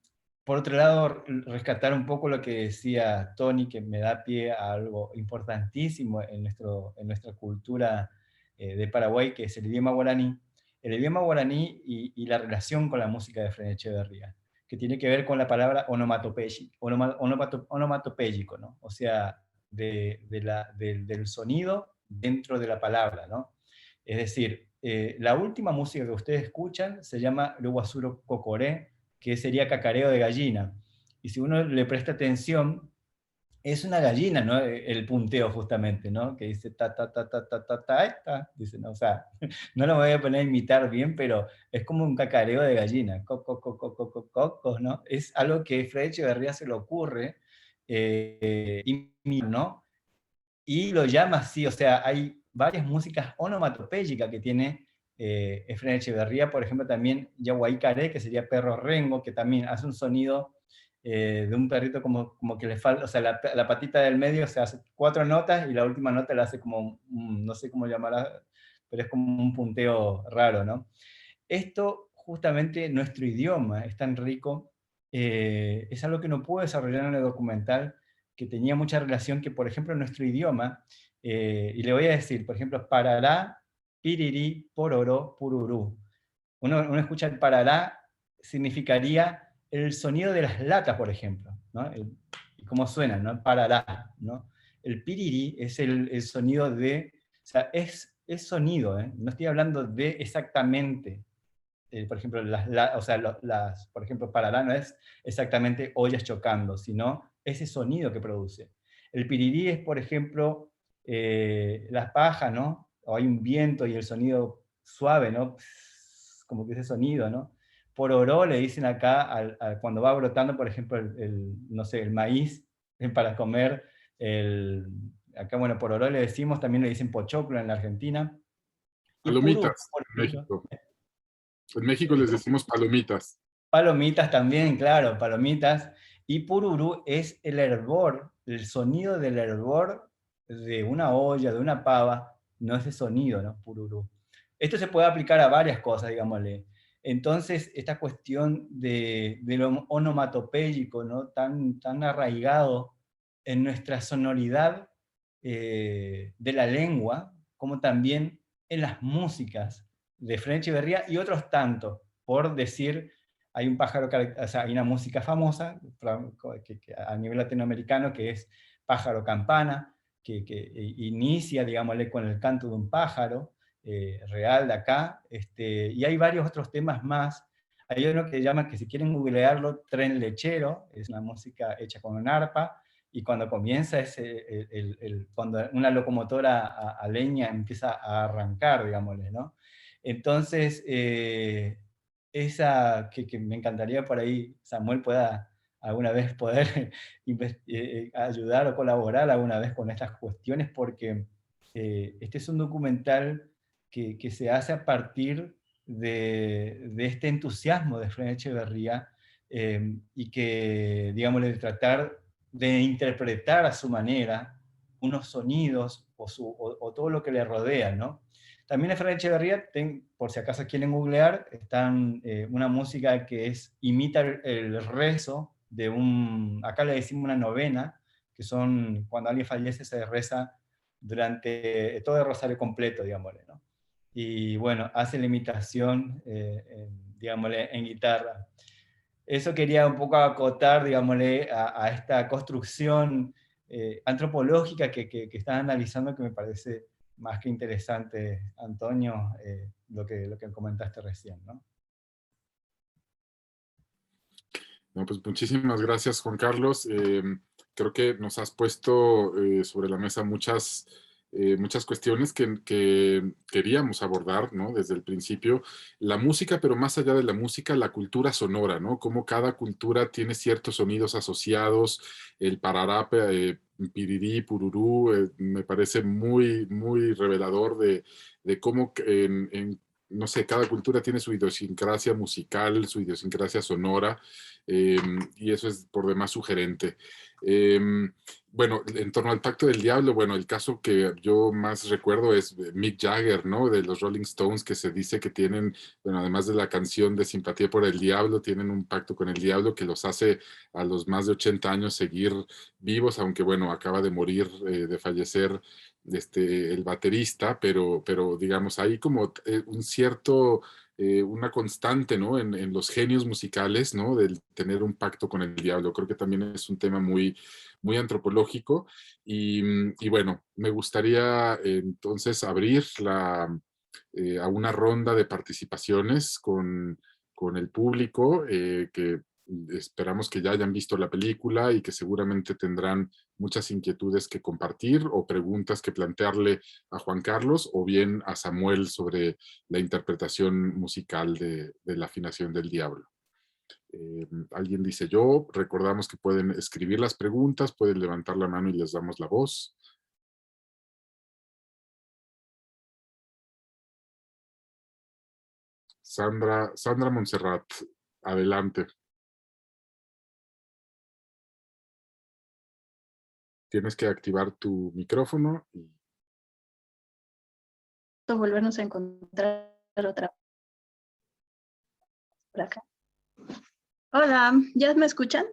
Speaker 7: por otro lado, rescatar un poco lo que decía Tony, que me da pie a algo importantísimo en nuestra cultura de Paraguay, que es el idioma guaraní. El idioma guaraní y la relación con la música de Fren Echeverría, que tiene que ver con la palabra onomatopéyico, ¿no? O sea, del sonido dentro de la palabra, ¿no? Es decir, la última música que ustedes escuchan se llama Luguasuro Cocoré, que sería cacareo de gallina. Y si uno le presta atención, es una gallina, ¿no? El punteo justamente, ¿no? Que dice ta, ta, ta, ta, ta, ta, ta, ta. Dice, no, o sea, no lo voy a poner a imitar bien, pero es como un cacareo de gallina. Coco, coco, coco, coco, ¿no? Es algo que Fred Echeverría se le ocurre, ¿no? Y lo llama así, o sea, hay varias músicas onomatopéyicas que tiene Efren Echeverría, por ejemplo, también Yaguay Caré, que sería perro rengo, que también hace un sonido de un perrito como que le falta, o sea, la patita del medio se hace 4 notas y la última nota la hace como, no sé cómo llamarla, pero es como un punteo raro, ¿no? Esto, justamente, nuestro idioma es tan rico, es algo que no puedo desarrollar en el documental, que tenía mucha relación, que por ejemplo nuestro idioma, y le voy a decir, por ejemplo, parará, pirirí, pororó, pururú. Uno escucha el parará, significaría el sonido de las latas, por ejemplo, ¿no? Y cómo suena, ¿no? Parará, ¿no? El pirirí es el sonido de, o sea, es sonido, ¿eh? No estoy hablando de exactamente, por ejemplo, por ejemplo, parará no es exactamente ollas chocando, sino ese sonido que produce. El pirirí es, por ejemplo, las pajas, ¿no? O hay un viento y el sonido suave, ¿no? Como que ese sonido, ¿no? Pororó le dicen acá cuando va brotando, por ejemplo, no sé, el maíz para comer. Acá, bueno, pororó le decimos, también le dicen pochoclo en la Argentina. Y
Speaker 2: Palomitas,
Speaker 7: por
Speaker 2: en
Speaker 7: ejemplo,
Speaker 2: México. En México les decimos palomitas.
Speaker 7: palomitas también, claro, palomitas. Y pururú es el hervor, el sonido del hervor de una olla, de una pava, no ese sonido, ¿no? Pururú. Esto se puede aplicar a varias cosas, digámosle. Entonces, esta cuestión de lo onomatopéyico, ¿no? Tan arraigado en nuestra sonoridad de la lengua, como también en las músicas de Fren Echeverría y otros tantos, por decir, hay un pájaro, o sea, hay una música famosa a nivel latinoamericano que es Pájaro Campana, que inicia, digámosle, con el canto de un pájaro real de acá, y hay varios otros temas más. Hay uno que llama, que si quieren googlearlo, Tren Lechero, es una música hecha con un arpa, y cuando comienza es cuando una locomotora a leña empieza a arrancar, digámosle, ¿no? Entonces, esa que me encantaría por ahí Samuel pueda alguna vez poder ayudar o colaborar alguna vez con estas cuestiones, porque este es un documental que se hace a partir de este entusiasmo de Fren Echeverría, y que, digamos, de tratar de interpretar a su manera unos sonidos o todo lo que le rodea, ¿no? También en Fren Echeverría, por si acaso quieren googlear, están una música que imita el rezo de acá le decimos una novena, que son cuando alguien fallece se reza durante todo el rosario completo, digámosle, ¿no? Y bueno, hace la imitación, digámosle, en guitarra. Eso quería un poco acotar, digámosle, a esta construcción antropológica que están analizando, que me parece más que interesante, Antonio, lo que comentaste recién, ¿no?
Speaker 2: No, pues muchísimas gracias, Juan Carlos. Creo que nos has puesto sobre la mesa muchas cuestiones que queríamos abordar, ¿no? Desde el principio, la música, pero más allá de la música, la cultura sonora, ¿no? Cómo cada cultura tiene ciertos sonidos asociados, el parará, pirirí, pururú, me parece muy, muy revelador de cómo no sé, cada cultura tiene su idiosincrasia musical, su idiosincrasia sonora, y eso es por demás sugerente. Bueno, en torno al Pacto del Diablo, bueno, el caso que yo más recuerdo es Mick Jagger, ¿no? De los Rolling Stones, que se dice que tienen, bueno, además de la canción de Simpatía por el Diablo, tienen un pacto con el diablo que los hace a los más de 80 años seguir vivos, aunque bueno, acaba de morir, de fallecer el baterista, pero digamos, hay como un cierto, una constante, ¿no? En los genios musicales, ¿no? Del tener un pacto con el diablo. Creo que también es un tema muy, muy antropológico. Y bueno, me gustaría entonces abrir a una ronda de participaciones con el público, que esperamos que ya hayan visto la película y que seguramente tendrán muchas inquietudes que compartir o preguntas que plantearle a Juan Carlos o bien a Samuel sobre la interpretación musical de la afinación del diablo. Alguien dice yo, recordamos que pueden escribir las preguntas, pueden levantar la mano y les damos la voz. Sandra Montserrat, adelante. Tienes que activar tu micrófono.
Speaker 9: Volvernos a encontrar otra por acá. Hola, ¿ya me escuchan?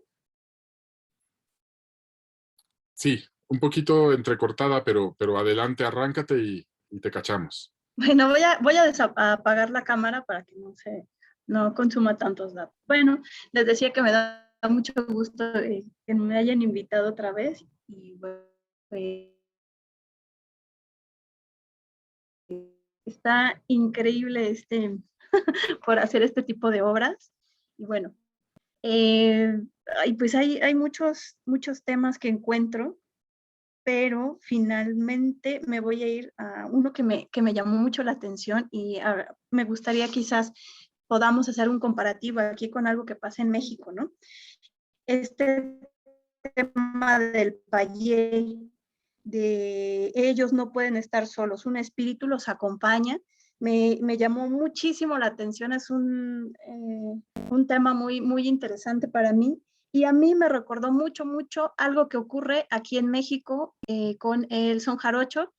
Speaker 2: Sí, un poquito entrecortada, pero adelante, arráncate y te cachamos.
Speaker 9: Bueno, voy a apagar la cámara para que no consuma tantos datos. Bueno, les decía que me da mucho gusto que me hayan invitado otra vez y bueno, está increíble por hacer este tipo de obras. Y bueno, pues hay muchos temas que encuentro, pero finalmente me voy a ir a uno que me llamó mucho la atención y me gustaría quizás podamos hacer un comparativo aquí con algo que pasa en México, ¿no? Este tema del payé, de ellos no pueden estar solos, un espíritu los acompaña, me llamó muchísimo la atención, es un tema muy, muy interesante para mí. Y a mí me recordó mucho algo que ocurre aquí en México con el son jarocho.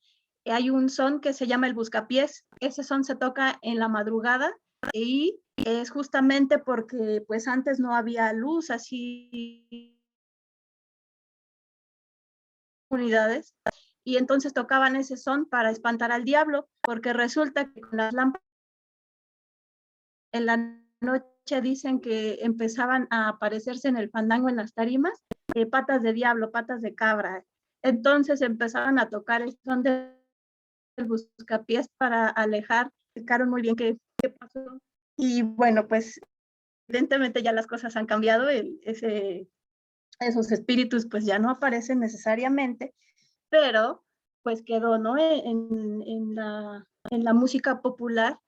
Speaker 9: Hay un son que se llama el buscapiés. Ese son se toca en la madrugada y es justamente porque pues antes no había luz así unidades y entonces tocaban ese son para espantar al diablo, porque resulta que con las lámparas en la noche dicen que empezaban a aparecerse en el fandango en las tarimas, patas de diablo, patas de cabra. Entonces empezaban a tocar el son del buscapiés para alejar, explicaron muy bien qué pasó. Y bueno, pues evidentemente ya las cosas han cambiado, esos espíritus pues ya no aparecen necesariamente, pero pues quedó, ¿no? En la música popular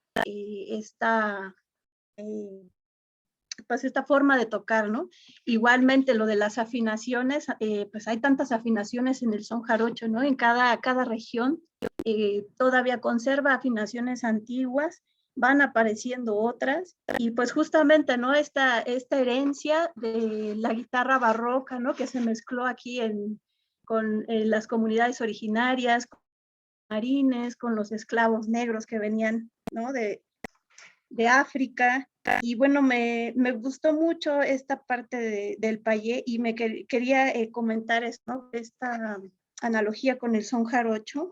Speaker 9: pues esta forma de tocar, ¿no? Igualmente lo de las afinaciones, pues hay tantas afinaciones en el son jarocho, ¿no? En cada región todavía conserva afinaciones antiguas, van apareciendo otras, y pues justamente, ¿no? Esta herencia de la guitarra barroca, ¿no? Que se mezcló aquí con las comunidades originarias, con los marines, con los esclavos negros que venían, ¿no? De África. Y bueno, me gustó mucho esta parte del payé y me quería comentar esto, ¿no? Esta analogía con el son jarocho.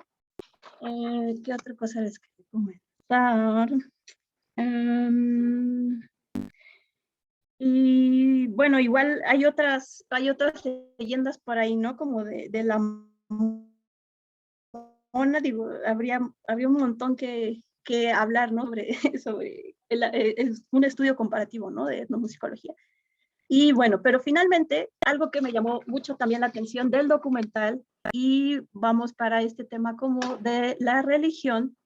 Speaker 9: ¿Qué otra cosa les quería comentar? Y bueno, igual hay otras leyendas por ahí, ¿no? Como de la mona, digo, habría un montón que hablar, ¿no? Sobre un estudio comparativo, ¿no? De etnomusicología. Y bueno, pero finalmente, algo que me llamó mucho también la atención del documental, y vamos para este tema como de la religión,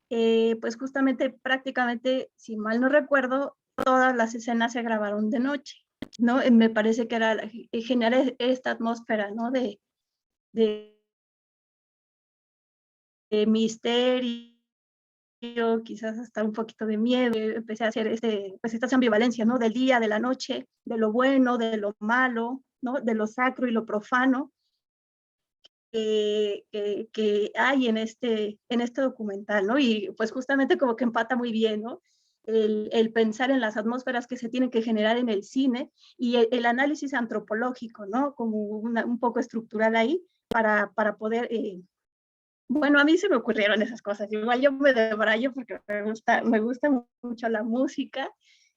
Speaker 9: pues justamente prácticamente, si mal no recuerdo, todas las escenas se grabaron de noche, ¿no? Me parece que era generar esta atmósfera, ¿no? De misterio, quizás hasta un poquito de miedo. Empecé a hacer pues estas ambivalencias, ¿no? Del día, de la noche, de lo bueno, de lo malo, ¿no? De lo sacro y lo profano que hay en este documental, ¿no? Y pues justamente como que empata muy bien, ¿no? El pensar en las atmósferas que se tienen que generar en el cine y el análisis antropológico, ¿no? Como un poco estructural ahí para poder... bueno, a mí se me ocurrieron esas cosas. Igual yo me debrayo porque me gusta mucho la música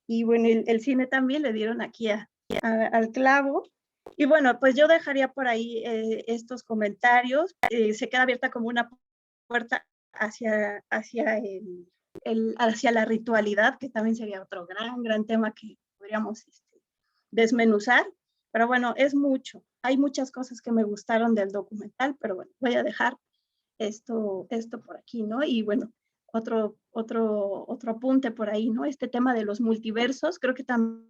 Speaker 9: y bueno, el cine también le dieron aquí al clavo. Y bueno, pues yo dejaría por ahí estos comentarios. Se queda abierta como una puerta hacia la ritualidad, que también sería otro gran tema que podríamos desmenuzar. Pero bueno, es mucho. Hay muchas cosas que me gustaron del documental, pero bueno, voy a dejar esto por aquí, ¿no? Y bueno, otro apunte por ahí, ¿no? Este tema de los multiversos, creo que también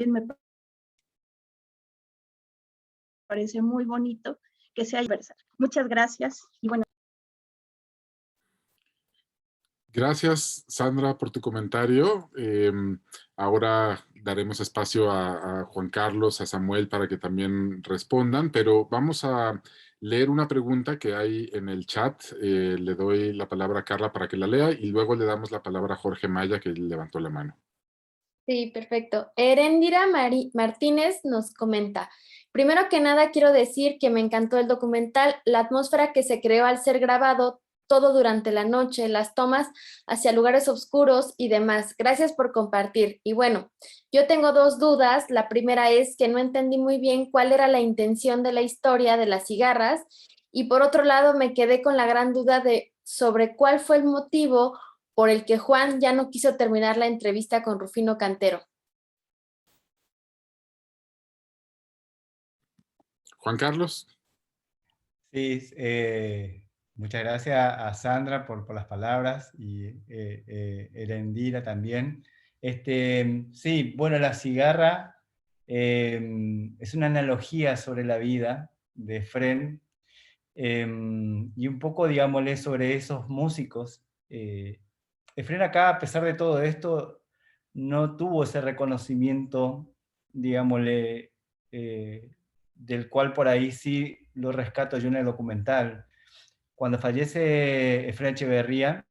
Speaker 9: me parece muy bonito que sea universal. Muchas gracias y bueno.
Speaker 2: Gracias, Sandra, por tu comentario. Ahora daremos espacio a Juan Carlos, a Samuel para que también respondan, pero vamos a leer una pregunta que hay en el chat. Le doy la palabra a Carla para que la lea y luego le damos la palabra a Jorge Maya, que levantó la mano.
Speaker 1: Sí, perfecto. Erendira Martínez nos comenta: primero que nada quiero decir que me encantó el documental, la atmósfera que se creó al ser grabado, todo durante la noche, las tomas hacia lugares oscuros y demás. Gracias por compartir. Y bueno, yo tengo dos dudas. La primera es que no entendí muy bien cuál era la intención de la historia de las cigarras y por otro lado me quedé con la gran duda sobre cuál fue el motivo por el que Juan ya no quiso terminar la entrevista con Rufino Cantero.
Speaker 2: Juan Carlos.
Speaker 7: Sí, muchas gracias a Sandra por las palabras y Erendira también. Sí, bueno, la cigarra es una analogía sobre la vida de Efrén y un poco, digámosle, sobre esos músicos. Efrén acá, a pesar de todo esto, no tuvo ese reconocimiento, digámosle, del cual por ahí sí lo rescato yo en el documental. Cuando fallece Efrén Echeverría,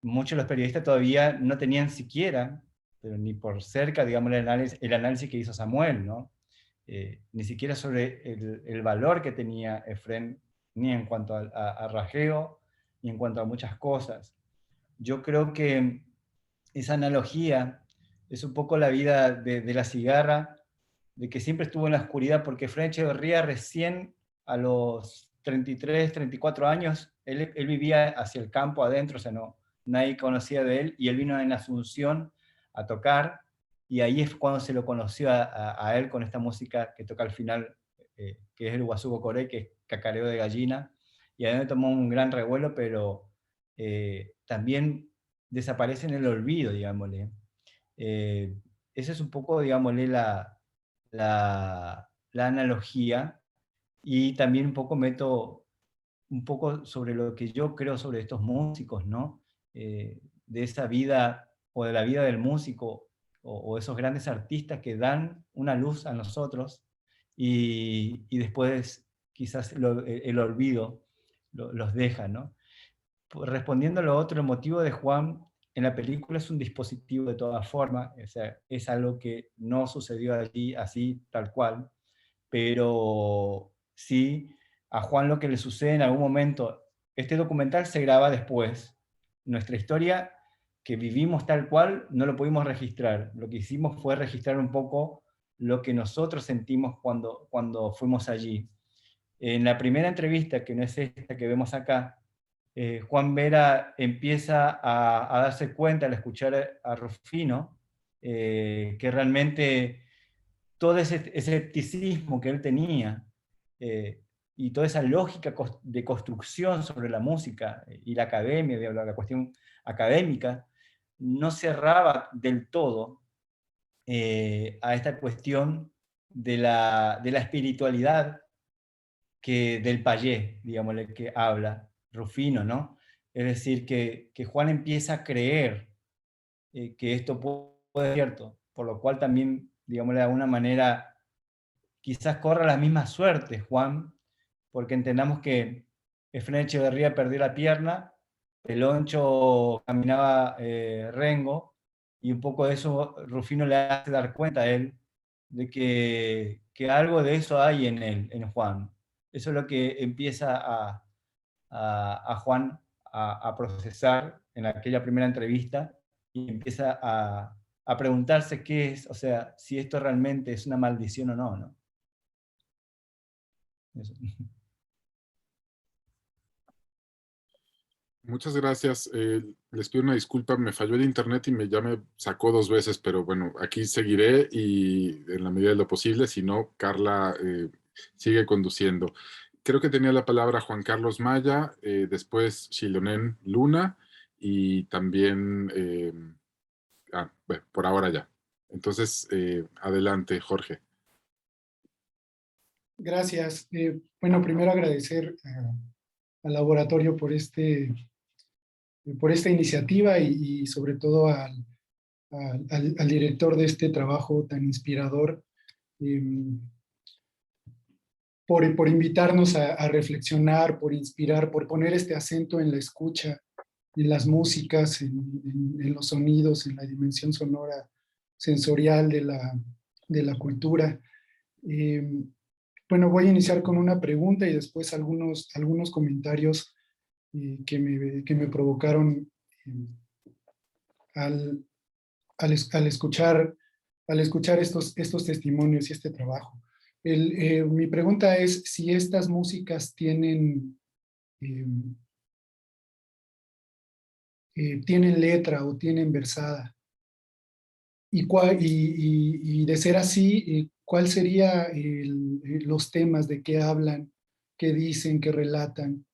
Speaker 7: muchos de los periodistas todavía no tenían siquiera, pero ni por cerca, digamos, el análisis que hizo Samuel, ¿no? Ni siquiera sobre el valor que tenía Efrén, ni en cuanto a rajeo, ni en cuanto a muchas cosas. Yo creo que esa analogía es un poco la vida de la cigarra, de que siempre estuvo en la oscuridad, porque Efrén Echeverría recién a los 33, 34 años, él vivía hacia el campo adentro, o sea, nadie conocía de él, y él vino en Asunción a tocar, y ahí es cuando se lo conoció a él con esta música que toca al final, que es el Huasuco Coré, que es cacareo de gallina, y ahí me tomó un gran revuelo, pero también desaparece en el olvido, digámosle. Esa es un poco, digámosle, la analogía, y también un poco meto un poco sobre lo que yo creo sobre estos músicos, ¿no? De esa vida, o de la vida del músico, o esos grandes artistas que dan una luz a nosotros, y después quizás el olvido los deja, ¿no? Respondiendo a lo otro, el motivo de Juan en la película es un dispositivo de todas formas, o sea, es algo que no sucedió allí así, tal cual, pero sí, a Juan lo que le sucede en algún momento, este documental se graba después, nuestra historia que vivimos tal cual no lo pudimos registrar, lo que hicimos fue registrar un poco lo que nosotros sentimos cuando fuimos allí. En la primera entrevista, que no es esta que vemos acá, Juan Vera empieza a darse cuenta al escuchar a Rufino, que realmente todo ese escepticismo que él tenía y toda esa lógica de construcción sobre la música y la academia, la cuestión académica, no cerraba del todo a esta cuestión de la espiritualidad del payé, digámosle, que habla Rufino, ¿no? Es decir, que Juan empieza a creer que esto puede ser cierto, por lo cual también, digamos, de alguna manera, quizás corra la misma suerte Juan, porque entendamos que Efraín Echeverría perdió la pierna, Peloncho caminaba rengo, y un poco de eso Rufino le hace dar cuenta a él, de que algo de eso hay en él, en Juan. Eso es lo que empieza a Juan a procesar en aquella primera entrevista, y empieza a preguntarse qué es, o sea, si esto realmente es una maldición o no, ¿no? Eso.
Speaker 2: Muchas gracias. Les pido una disculpa, me falló el internet y ya me sacó 2 veces, pero bueno, aquí seguiré y en la medida de lo posible, si no, Carla sigue conduciendo. Creo que tenía la palabra Juan Carlos Maya, después Xilonen Luna y también, bueno, por ahora ya. Entonces, adelante, Jorge.
Speaker 10: Gracias. Bueno, primero agradecer al laboratorio por esta iniciativa y sobre todo al director de este trabajo tan inspirador, por invitarnos a reflexionar, por inspirar, por poner este acento en la escucha, en las músicas, en los sonidos, en la dimensión sonora, sensorial de la cultura. Bueno, voy a iniciar con una pregunta y después algunos comentarios que me provocaron al escuchar estos testimonios y este trabajo. Mi pregunta es si estas músicas tienen letra o tienen versada. Y de ser así, ¿cuál sería los temas de qué hablan, qué dicen, qué relatan?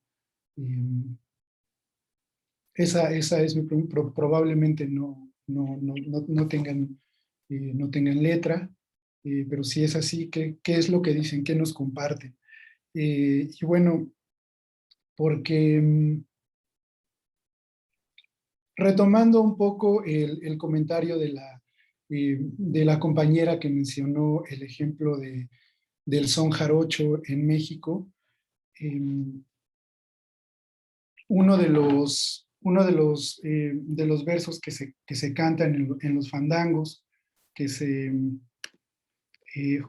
Speaker 10: Esa es mi pregunta. Probablemente no tengan letra, pero si es así, ¿qué es lo que dicen? ¿Qué nos comparten? Y bueno, porque retomando un poco el comentario de la compañera que mencionó el ejemplo del son jarocho en México, uno de los versos que se cantan en los fandangos, que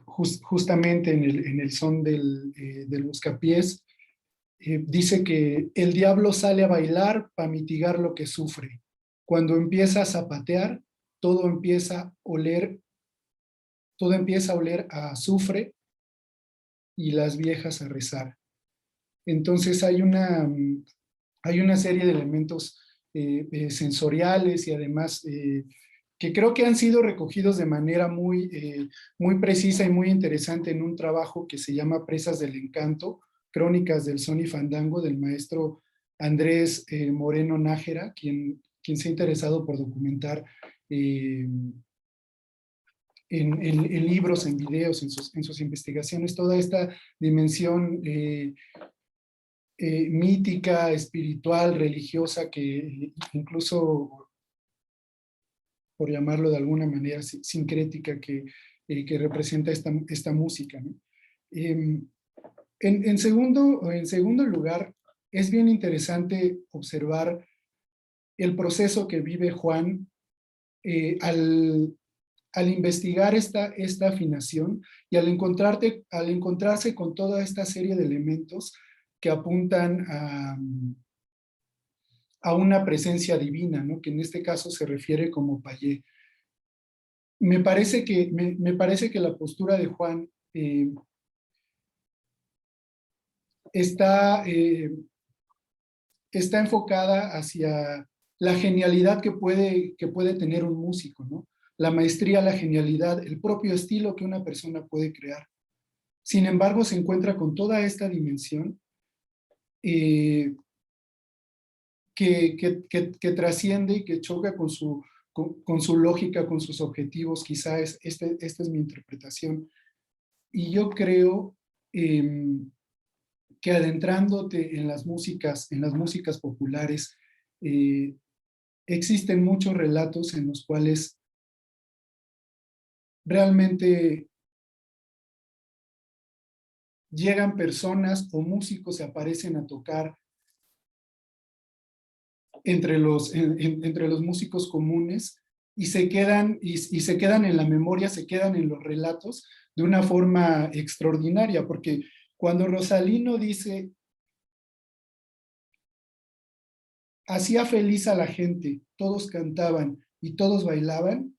Speaker 10: justamente en el son del buscapiés, dice que el diablo sale a bailar para mitigar lo que sufre. Cuando empieza a zapatear, todo empieza a oler a azufre y las viejas a rezar. Entonces hay una serie de elementos sensoriales y además que creo que han sido recogidos de manera muy precisa y muy interesante en un trabajo que se llama Presas del Encanto, Crónicas del Son y Fandango, del maestro Andrés Moreno Nájera, quien se ha interesado por documentar en libros, en videos, en sus investigaciones, toda esta dimensión mítica, espiritual, religiosa, que incluso, por llamarlo de alguna manera, sincrética, que representa esta música, ¿no? En segundo lugar, es bien interesante observar el proceso que vive Juan al investigar esta afinación y al encontrarse con toda esta serie de elementos que apuntan a una presencia divina, ¿no? Que en este caso se refiere como Payé. Me parece que la postura de Juan está enfocada hacia la genialidad que puede tener un músico, ¿no? La maestría, la genialidad, el propio estilo que una persona puede crear. Sin embargo, se encuentra con toda esta dimensión que trasciende y que choca con su lógica, con sus objetivos. Quizá esta es mi interpretación. Y yo creo que adentrándote en las músicas populares, existen muchos relatos en los cuales realmente llegan personas o músicos, se aparecen a tocar entre los músicos comunes y se quedan en la memoria, se quedan en los relatos de una forma extraordinaria, porque cuando Rosalino dice, hacía feliz a la gente, todos cantaban y todos bailaban,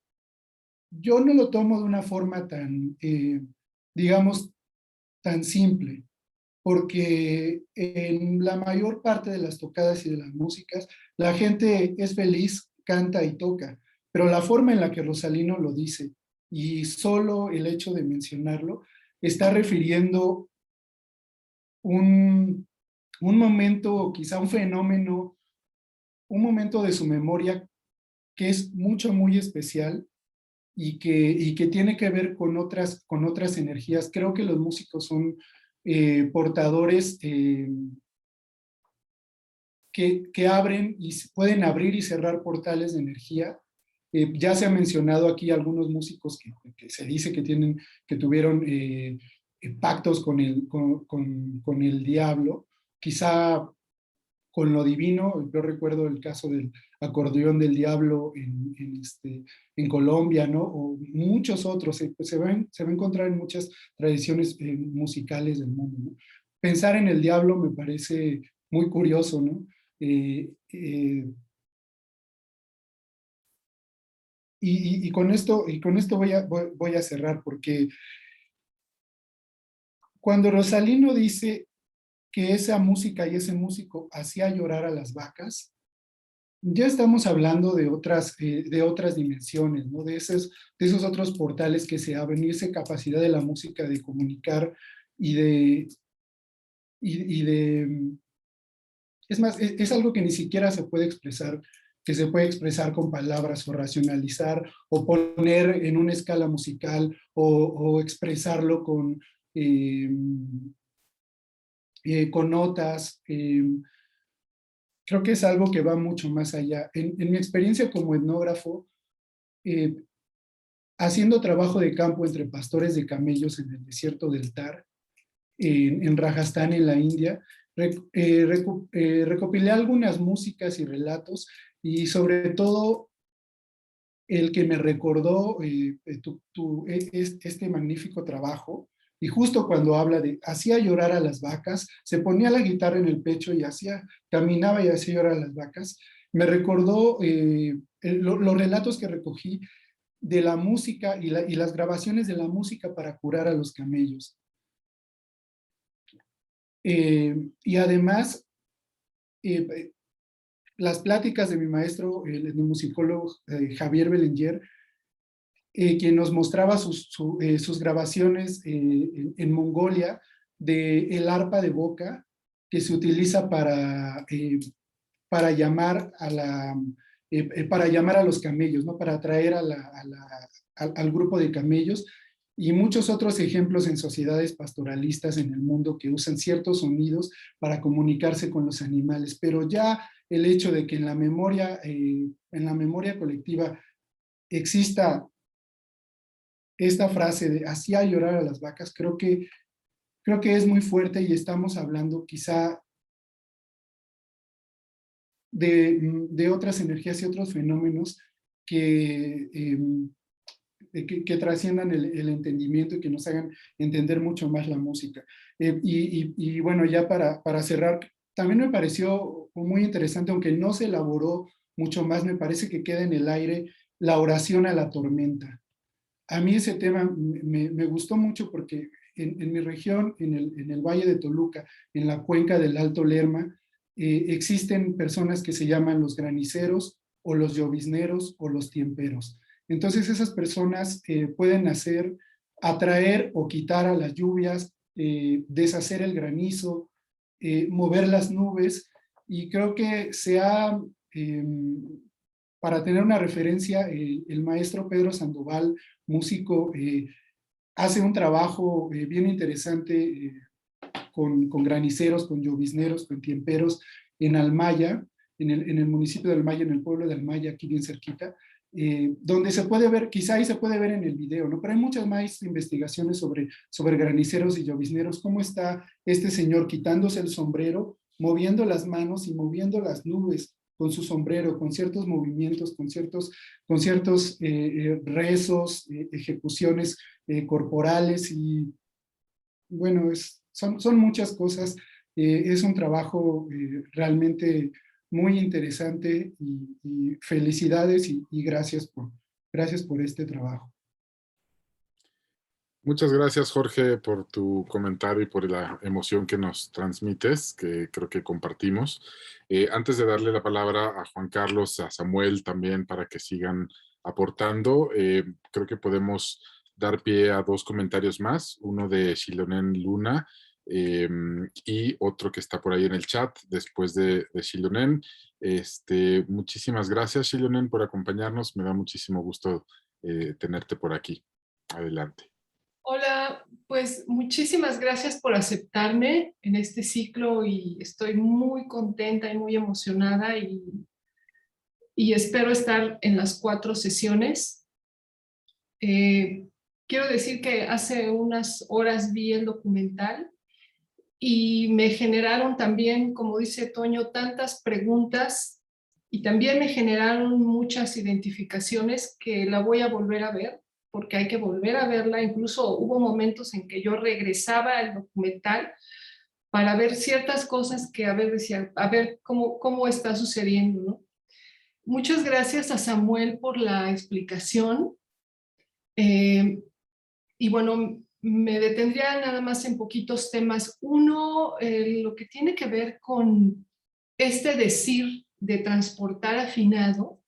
Speaker 10: yo no lo tomo de una forma tan, digamos, tan simple, porque en la mayor parte de las tocadas y de las músicas, la gente es feliz, canta y toca, pero la forma en la que Rosalino lo dice, y solo el hecho de mencionarlo, está refiriendo un momento, quizá un fenómeno, un momento de su memoria que es muy especial y que tiene que ver con otras energías. Creo que los músicos son portadores que abren y pueden abrir y cerrar portales de energía. Ya se ha mencionado aquí algunos músicos que se dice que tuvieron pactos con el diablo, quizá con lo divino. Yo recuerdo el caso del acordeón del diablo en Colombia, ¿no? O muchos otros, se va a encontrar en muchas tradiciones musicales del mundo, ¿no? Pensar en el diablo me parece muy curioso, ¿no? Y con esto voy a cerrar, porque cuando Rosalino dice que esa música y ese músico hacía llorar a las vacas, ya estamos hablando de otras dimensiones, ¿no? De esos otros portales que se abren, y esa capacidad de la música de comunicar y de es más, es algo que ni siquiera se puede expresar, que se puede expresar con palabras o racionalizar o poner en una escala musical o expresarlo con notas. Creo que es algo que va mucho más allá. En mi experiencia como etnógrafo, haciendo trabajo de campo entre pastores de camellos en el desierto del Thar, en Rajasthan, en la India, recopilé algunas músicas y relatos, y sobre todo el que me recordó este magnífico trabajo. Y justo cuando habla de hacía llorar a las vacas, se ponía la guitarra en el pecho y caminaba y hacía llorar a las vacas, me recordó los relatos que recogí de la música y las grabaciones de la música para curar a los camellos. Y además, las pláticas de mi maestro, el etnomusicólogo Javier Belenguer, quien nos mostraba sus grabaciones en Mongolia del arpa de boca que se utiliza para llamar a los camellos, ¿no? Para atraer al grupo de camellos, y muchos otros ejemplos en sociedades pastoralistas en el mundo que usan ciertos sonidos para comunicarse con los animales. Pero ya el hecho de que en la memoria colectiva exista esta frase de hacía llorar a las vacas, creo que es muy fuerte, y estamos hablando quizá de otras energías y otros fenómenos que trasciendan el entendimiento y que nos hagan entender mucho más la música. Y bueno, ya para cerrar, también me pareció muy interesante, aunque no se elaboró mucho más, me parece que queda en el aire la oración a la tormenta. A mí ese tema me gustó mucho porque en mi región, en el Valle de Toluca, en la cuenca del Alto Lerma, existen personas que se llaman los graniceros o los llovizneros o los tiemperos. Entonces esas personas pueden atraer o quitar a las lluvias, deshacer el granizo, mover las nubes, y creo que para tener una referencia, el maestro Pedro Sandoval, músico, hace un trabajo bien interesante con graniceros, con llovizneros, con tiemperos en Almaya, en el municipio del Maya, en el pueblo del Maya, aquí bien cerquita, donde se puede ver, quizá ahí se puede ver en el video, ¿no? Pero hay muchas más investigaciones sobre graniceros y llovizneros, cómo está este señor quitándose el sombrero, moviendo las manos y moviendo las nubes con su sombrero, con ciertos movimientos, con ciertos rezos, ejecuciones corporales, y bueno, son muchas cosas. Es un trabajo realmente muy interesante, y felicidades y gracias por este trabajo.
Speaker 2: Muchas gracias, Jorge, por tu comentario y por la emoción que nos transmites, que creo que compartimos. Antes de darle la palabra a Juan Carlos, a Samuel también, para que sigan aportando, creo que podemos dar pie a 2 comentarios más, uno de Xilonen Luna y otro que está por ahí en el chat después de Xilonen. Muchísimas gracias, Xilonen, por acompañarnos. Me da muchísimo gusto tenerte por aquí. Adelante.
Speaker 11: Hola, pues muchísimas gracias por aceptarme en este ciclo, y estoy muy contenta y muy emocionada, y espero estar en las 4 sesiones. Quiero decir que hace unas horas vi el documental y me generaron también, como dice Toño, tantas preguntas, y también me generaron muchas identificaciones que la voy a volver a ver, porque hay que volver a verla. Incluso hubo momentos en que yo regresaba al documental para ver ciertas cosas que decía, a ver cómo está sucediendo, ¿no? Muchas gracias a Samuel por la explicación. Y bueno, me detendría nada más en poquitos temas. Uno, lo que tiene que ver con este decir de transportar afinado,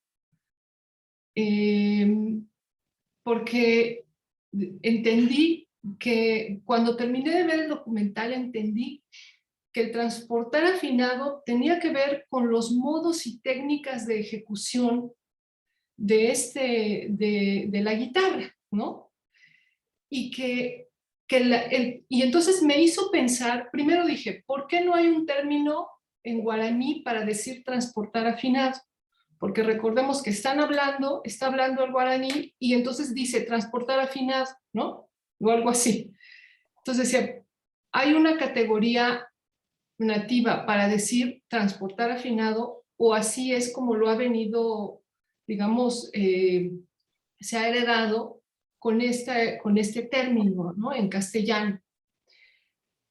Speaker 11: porque entendí que cuando terminé de ver el documental, entendí que el transportar afinado tenía que ver con los modos y técnicas de ejecución de la guitarra, ¿no? Y y entonces me hizo pensar, primero dije, ¿por qué no hay un término en guaraní para decir transportar afinado? Porque recordemos que está hablando el guaraní, y entonces dice transportar afinado, ¿no? O algo así. Entonces decía, hay una categoría nativa para decir transportar afinado, o así es como lo ha venido, digamos, se ha heredado con este término, ¿no? En castellano.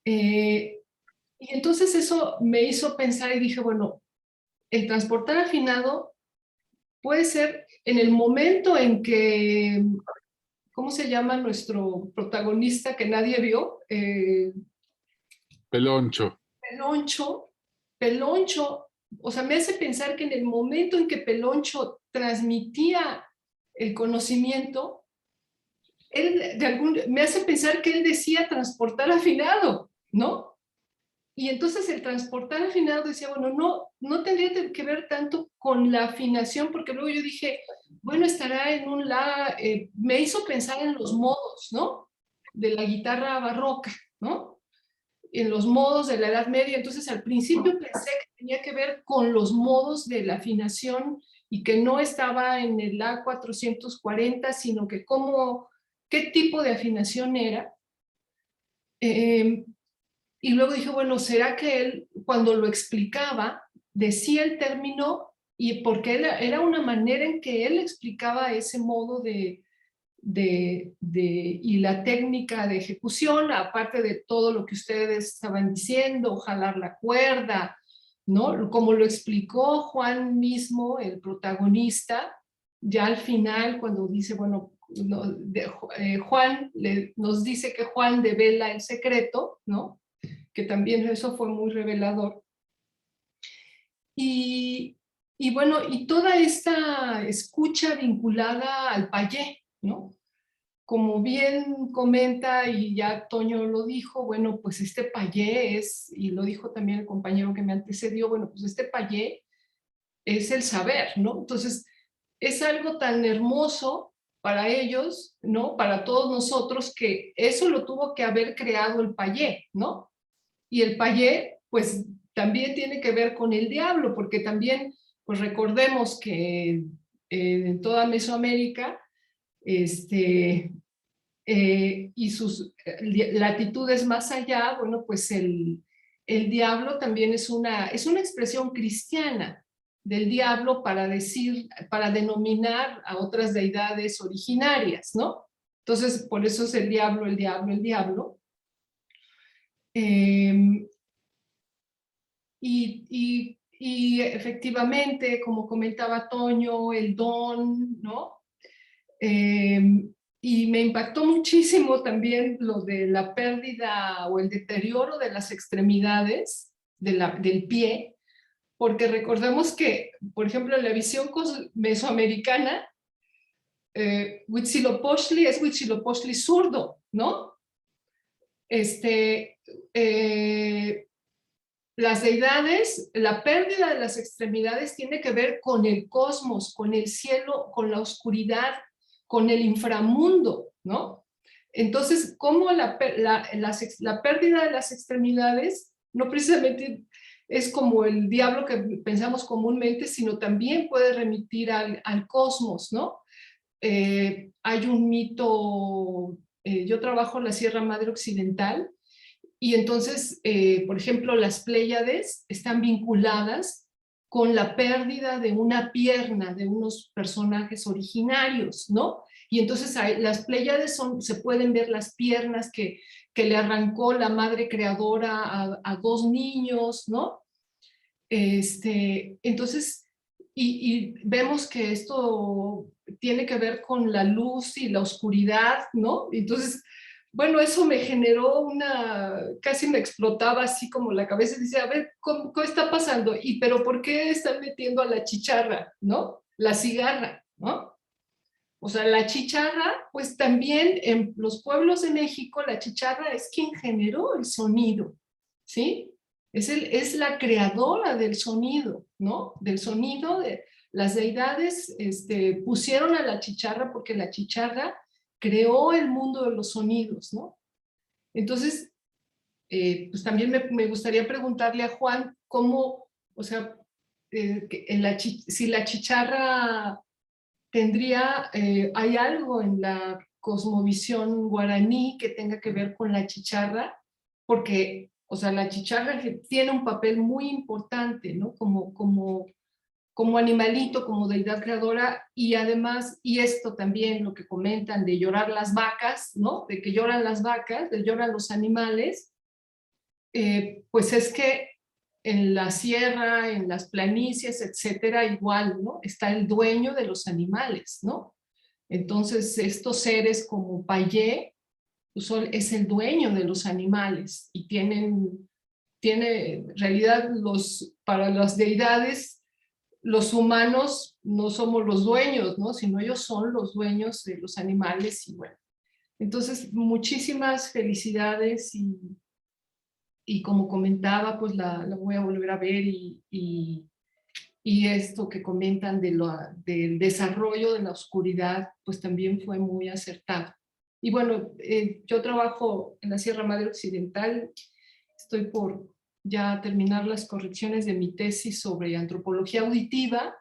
Speaker 11: Y entonces eso me hizo pensar y dije, bueno, el transportar afinado puede ser en el momento en que, ¿cómo se llama nuestro protagonista que nadie vio?
Speaker 2: Peloncho.
Speaker 11: Peloncho, o sea, me hace pensar que en el momento en que Peloncho transmitía el conocimiento, me hace pensar que él decía transportar afinado, ¿no? Y entonces el transportar afinado decía, bueno, no tendría que ver tanto con la afinación, porque luego yo dije, bueno, estará en un la, me hizo pensar en los modos, ¿no? De la guitarra barroca, ¿no? En los modos de la Edad Media. Entonces al principio pensé que tenía que ver con los modos de la afinación y que no estaba en el La 440, sino que qué tipo de afinación era. Y luego dije, bueno, ¿será que él, cuando lo explicaba, decía el término? Y porque era una manera en que él explicaba ese modo y la técnica de ejecución, aparte de todo lo que ustedes estaban diciendo, jalar la cuerda, ¿no? Como lo explicó Juan mismo, el protagonista, ya al final, cuando dice, bueno, Juan nos dice que Juan devela el secreto, ¿no? Que también eso fue muy revelador. Y bueno, y toda esta escucha vinculada al payé, ¿no? Como bien comenta, y ya Toño lo dijo, bueno, pues este payé es, y lo dijo también el compañero que me antecedió, bueno, pues este payé es el saber, ¿no? Entonces, es algo tan hermoso para ellos, ¿no? Para todos nosotros, que eso lo tuvo que haber creado el payé, ¿no? Y el payé, pues también tiene que ver con el diablo, porque también, pues recordemos que en toda Mesoamérica, y sus latitudes más allá, bueno, pues el diablo también es una expresión cristiana del diablo para denominar a otras deidades originarias, ¿no? Entonces, por eso es el diablo, el diablo, el diablo. Y efectivamente, como comentaba Toño, el don, ¿no? Y me impactó muchísimo también lo de la pérdida o el deterioro de las extremidades del pie, porque recordemos que, por ejemplo, en la visión mesoamericana, Huitzilopochtli es Huitzilopochtli zurdo, ¿no? Las deidades, la pérdida de las extremidades tiene que ver con el cosmos, con el cielo, con la oscuridad, con el inframundo, ¿no? Entonces, ¿cómo la pérdida de las extremidades no precisamente es como el diablo que pensamos comúnmente, sino también puede remitir al cosmos, ¿no? Hay un mito, yo trabajo en la Sierra Madre Occidental, y entonces, por ejemplo, las Pléyades están vinculadas con la pérdida de una pierna de unos personajes originarios, ¿no? Y entonces las Pléyades se pueden ver las piernas que le arrancó la madre creadora a dos niños, ¿no? Entonces, y vemos que esto tiene que ver con la luz y la oscuridad, ¿no? Entonces, bueno, eso me generó casi me explotaba así como la cabeza y dice, a ver, ¿qué está pasando? Pero ¿por qué están metiendo a la chicharra, ¿no? La cigarra, ¿no? O sea, la chicharra, pues también en los pueblos de México, la chicharra es quien generó el sonido, ¿sí? Es la creadora del sonido, ¿no? Del sonido, las deidades pusieron a la chicharra porque la chicharra creó el mundo de los sonidos, ¿no? Entonces, pues también me gustaría preguntarle a Juan cómo, o sea, si la chicharra tendría, hay algo en la cosmovisión guaraní que tenga que ver con la chicharra, porque, o sea, la chicharra tiene un papel muy importante, ¿no? Como animalito, como deidad creadora, y además, y esto también lo que comentan de llorar las vacas, ¿no? De que lloran las vacas, de lloran los animales, pues es que en la sierra, en las planicies, etcétera, igual, ¿no? Está el dueño de los animales, ¿no? Entonces, estos seres como Payé, pues es el dueño de los animales y tiene, en realidad, para las deidades, los humanos no somos los dueños, ¿no? Sino ellos son los dueños de los animales y bueno. Entonces, muchísimas felicidades y como comentaba, pues la voy a volver a ver y esto que comentan del desarrollo de la oscuridad, pues también fue muy acertado. Y bueno, yo trabajo en la Sierra Madre Occidental, estoy por ya terminar las correcciones de mi tesis sobre antropología auditiva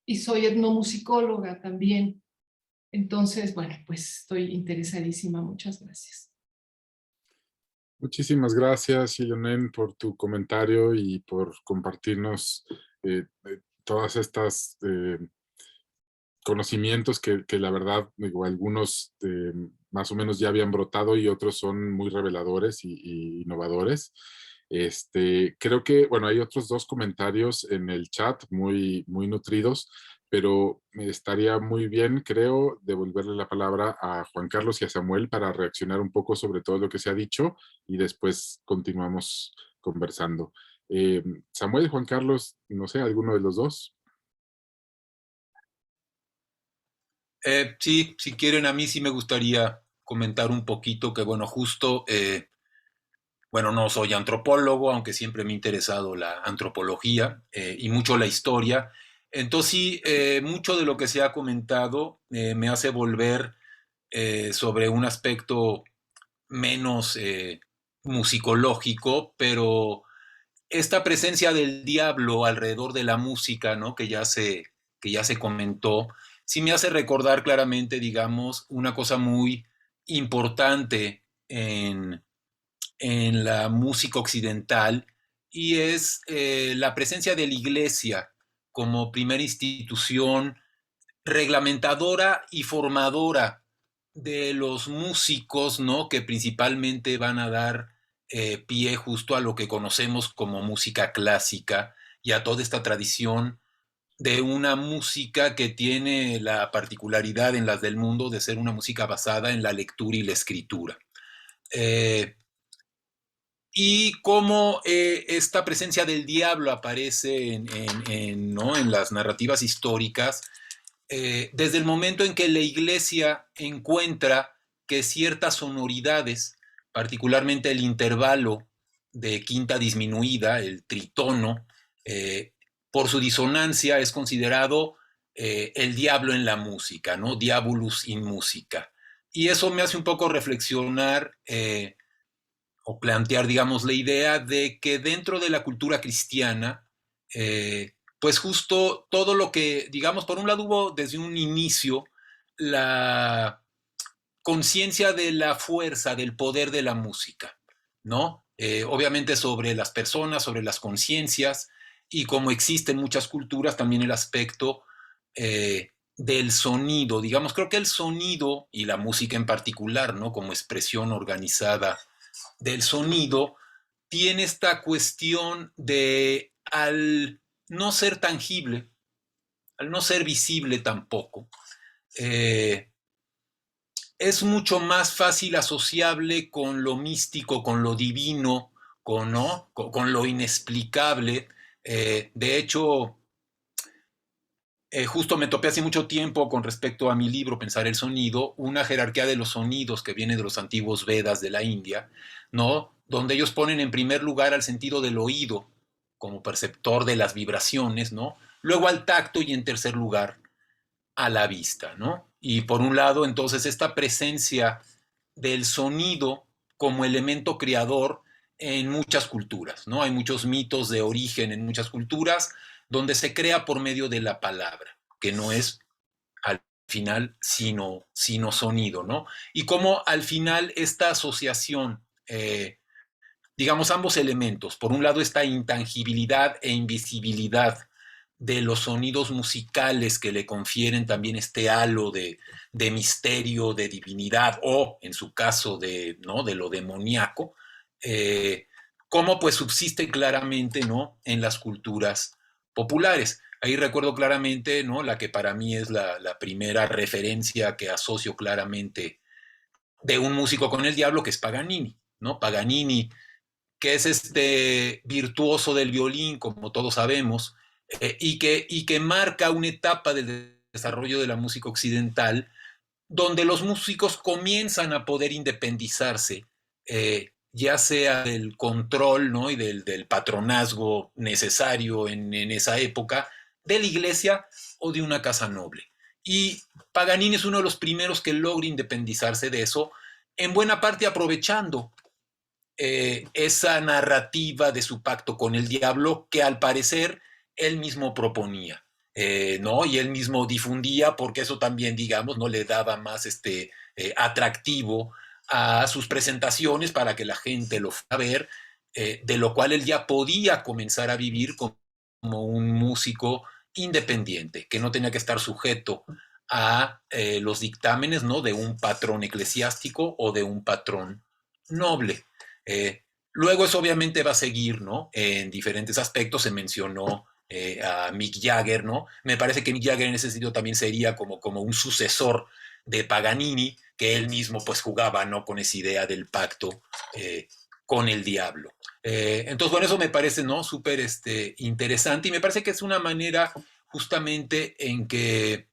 Speaker 11: y soy etnomusicóloga también. Entonces, bueno, pues estoy interesadísima. Muchas gracias.
Speaker 2: Muchísimas gracias, Ilonen, por tu comentario y por compartirnos todas estas conocimientos que la verdad, digo, algunos más o menos ya habían brotado y otros son muy reveladores y innovadores. Creo que, bueno, hay otros dos comentarios en el chat muy, muy nutridos, pero me estaría muy bien, creo, devolverle la palabra a Juan Carlos y a Samuel para reaccionar un poco sobre todo lo que se ha dicho y después continuamos conversando. Samuel, Juan Carlos, no sé, ¿alguno de los dos?
Speaker 8: Sí, si quieren, a mí sí me gustaría comentar un poquito que, bueno, justo, bueno, no soy antropólogo, aunque siempre me ha interesado la antropología y mucho la historia. Entonces sí, mucho de lo que se ha comentado me hace volver sobre un aspecto menos musicológico, pero esta presencia del diablo alrededor de la música, ¿no? que ya se comentó, sí me hace recordar claramente, digamos, una cosa muy importante en la música occidental, y es la presencia de la Iglesia como primera institución reglamentadora y formadora de los músicos, ¿no? que principalmente van a dar pie justo a lo que conocemos como música clásica y a toda esta tradición de una música que tiene la particularidad en las del mundo de ser una música basada en la lectura y la escritura. Y cómo esta presencia del diablo aparece ¿no? en las narrativas históricas, desde el momento en que la Iglesia encuentra que ciertas sonoridades, particularmente el intervalo de quinta disminuida, el tritono, por su disonancia es considerado el diablo en la música, ¿no? Diabolus in musica. Y eso me hace un poco reflexionar o plantear, digamos, la idea de que dentro de la cultura cristiana, pues justo todo lo que, digamos, por un lado hubo desde un inicio la conciencia de la fuerza, del poder de la música, ¿no? Obviamente sobre las personas, sobre las conciencias, y como existe en muchas culturas, también el aspecto del sonido, digamos, creo que el sonido y la música en particular, ¿no? Como expresión organizada del sonido, tiene esta cuestión de, al no ser tangible, al no ser visible tampoco, es mucho más fácil asociable con lo místico, con lo divino, ¿no? con lo inexplicable. De hecho, justo me topé hace mucho tiempo con respecto a mi libro Pensar el sonido, una jerarquía de los sonidos que viene de los antiguos Vedas de la India, ¿no? Donde ellos ponen en primer lugar al sentido del oído como perceptor de las vibraciones, ¿no? Luego al tacto y en tercer lugar a la vista, ¿no? Y por un lado, entonces, esta presencia del sonido como elemento creador en muchas culturas, ¿no? Hay muchos mitos de origen en muchas culturas donde se crea por medio de la palabra, que no es al final sino sonido, ¿no? Y cómo al final esta asociación, digamos, ambos elementos, por un lado esta intangibilidad e invisibilidad de los sonidos musicales que le confieren también este halo de misterio, de divinidad, o en su caso ¿no? de lo demoníaco, cómo pues subsiste claramente, ¿no? en las culturas populares. Ahí recuerdo claramente, ¿no? la que para mí es la primera referencia que asocio claramente de un músico con el diablo, que es Paganini, ¿no? Paganini, que es este virtuoso del violín, como todos sabemos, y que marca una etapa del desarrollo de la música occidental, donde los músicos comienzan a poder independizarse, ya sea del control, ¿no? y del patronazgo necesario en esa época, de la iglesia o de una casa noble. Y Paganini es uno de los primeros que logra independizarse de eso, en buena parte aprovechando esa narrativa de su pacto con el diablo, que al parecer él mismo proponía, ¿no? Y él mismo difundía, porque eso también, digamos, no le daba más atractivo a sus presentaciones para que la gente lo fuera a ver, de lo cual él ya podía comenzar a vivir como un músico independiente, que no tenía que estar sujeto a los dictámenes, ¿no? de un patrón eclesiástico o de un patrón noble. Luego eso obviamente va a seguir, ¿no? En diferentes aspectos. Se mencionó a Mick Jagger, ¿no? Me parece que Mick Jagger en ese sentido también sería como un sucesor de Paganini, que él mismo pues jugaba, ¿no? con esa idea del pacto con el diablo. Entonces, bueno, eso me parece, ¿no? súper interesante, y me parece que es una manera justamente en que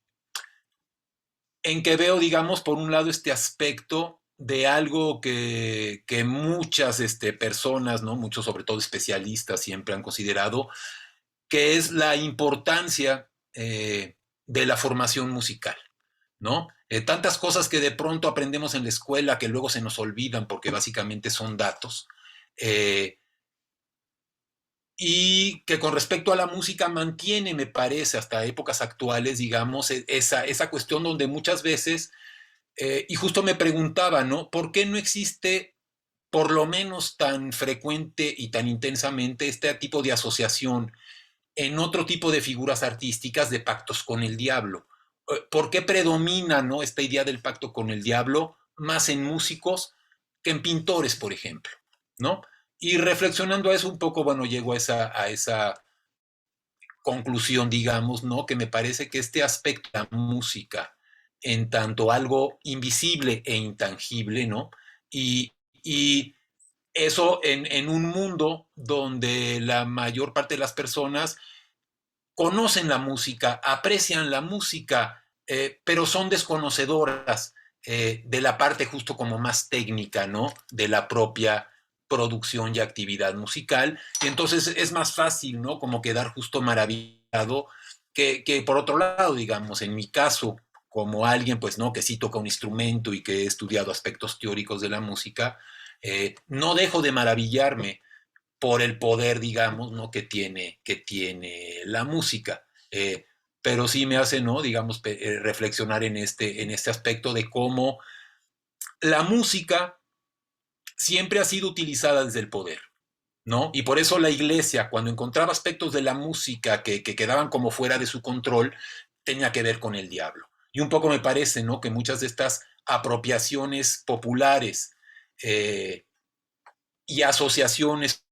Speaker 8: veo, digamos, por un lado este aspecto de algo que muchas personas, ¿no? muchos sobre todo especialistas siempre han considerado, que es la importancia de la formación musical, ¿no? Tantas cosas que de pronto aprendemos en la escuela que luego se nos olvidan porque básicamente son datos, y que con respecto a la música mantiene, me parece, hasta épocas actuales, digamos, esa cuestión donde muchas veces, y justo me preguntaba, ¿no? ¿Por qué no existe por lo menos tan frecuente y tan intensamente este tipo de asociación en otro tipo de figuras artísticas de pactos con el diablo? ¿Por qué predomina, ¿no?, esta idea del pacto con el diablo más en músicos que en pintores, por ejemplo, ¿no? Y reflexionando a eso un poco, bueno, llego a esa conclusión, digamos, ¿no? Que me parece que este aspecto de la música, en tanto algo invisible e intangible, ¿no? Y eso en un mundo donde la mayor parte de las personas conocen la música, aprecian la música, pero son desconocedoras de la parte justo como más técnica, ¿no? De la propia producción y actividad musical. Y entonces es más fácil, ¿no? Como quedar justo maravillado que por otro lado, digamos, en mi caso, como alguien, pues, ¿no?, que sí toca un instrumento y que he estudiado aspectos teóricos de la música, no dejo de maravillarme por el poder, digamos, ¿no?, que tiene la música. Pero sí me hace, ¿no?, digamos, reflexionar en este aspecto de cómo la música siempre ha sido utilizada desde el poder, ¿no? Y por eso la iglesia, cuando encontraba aspectos de la música que quedaban como fuera de su control, tenía que ver con el diablo. Y un poco me parece, ¿no?, que muchas de estas apropiaciones populares y asociaciones,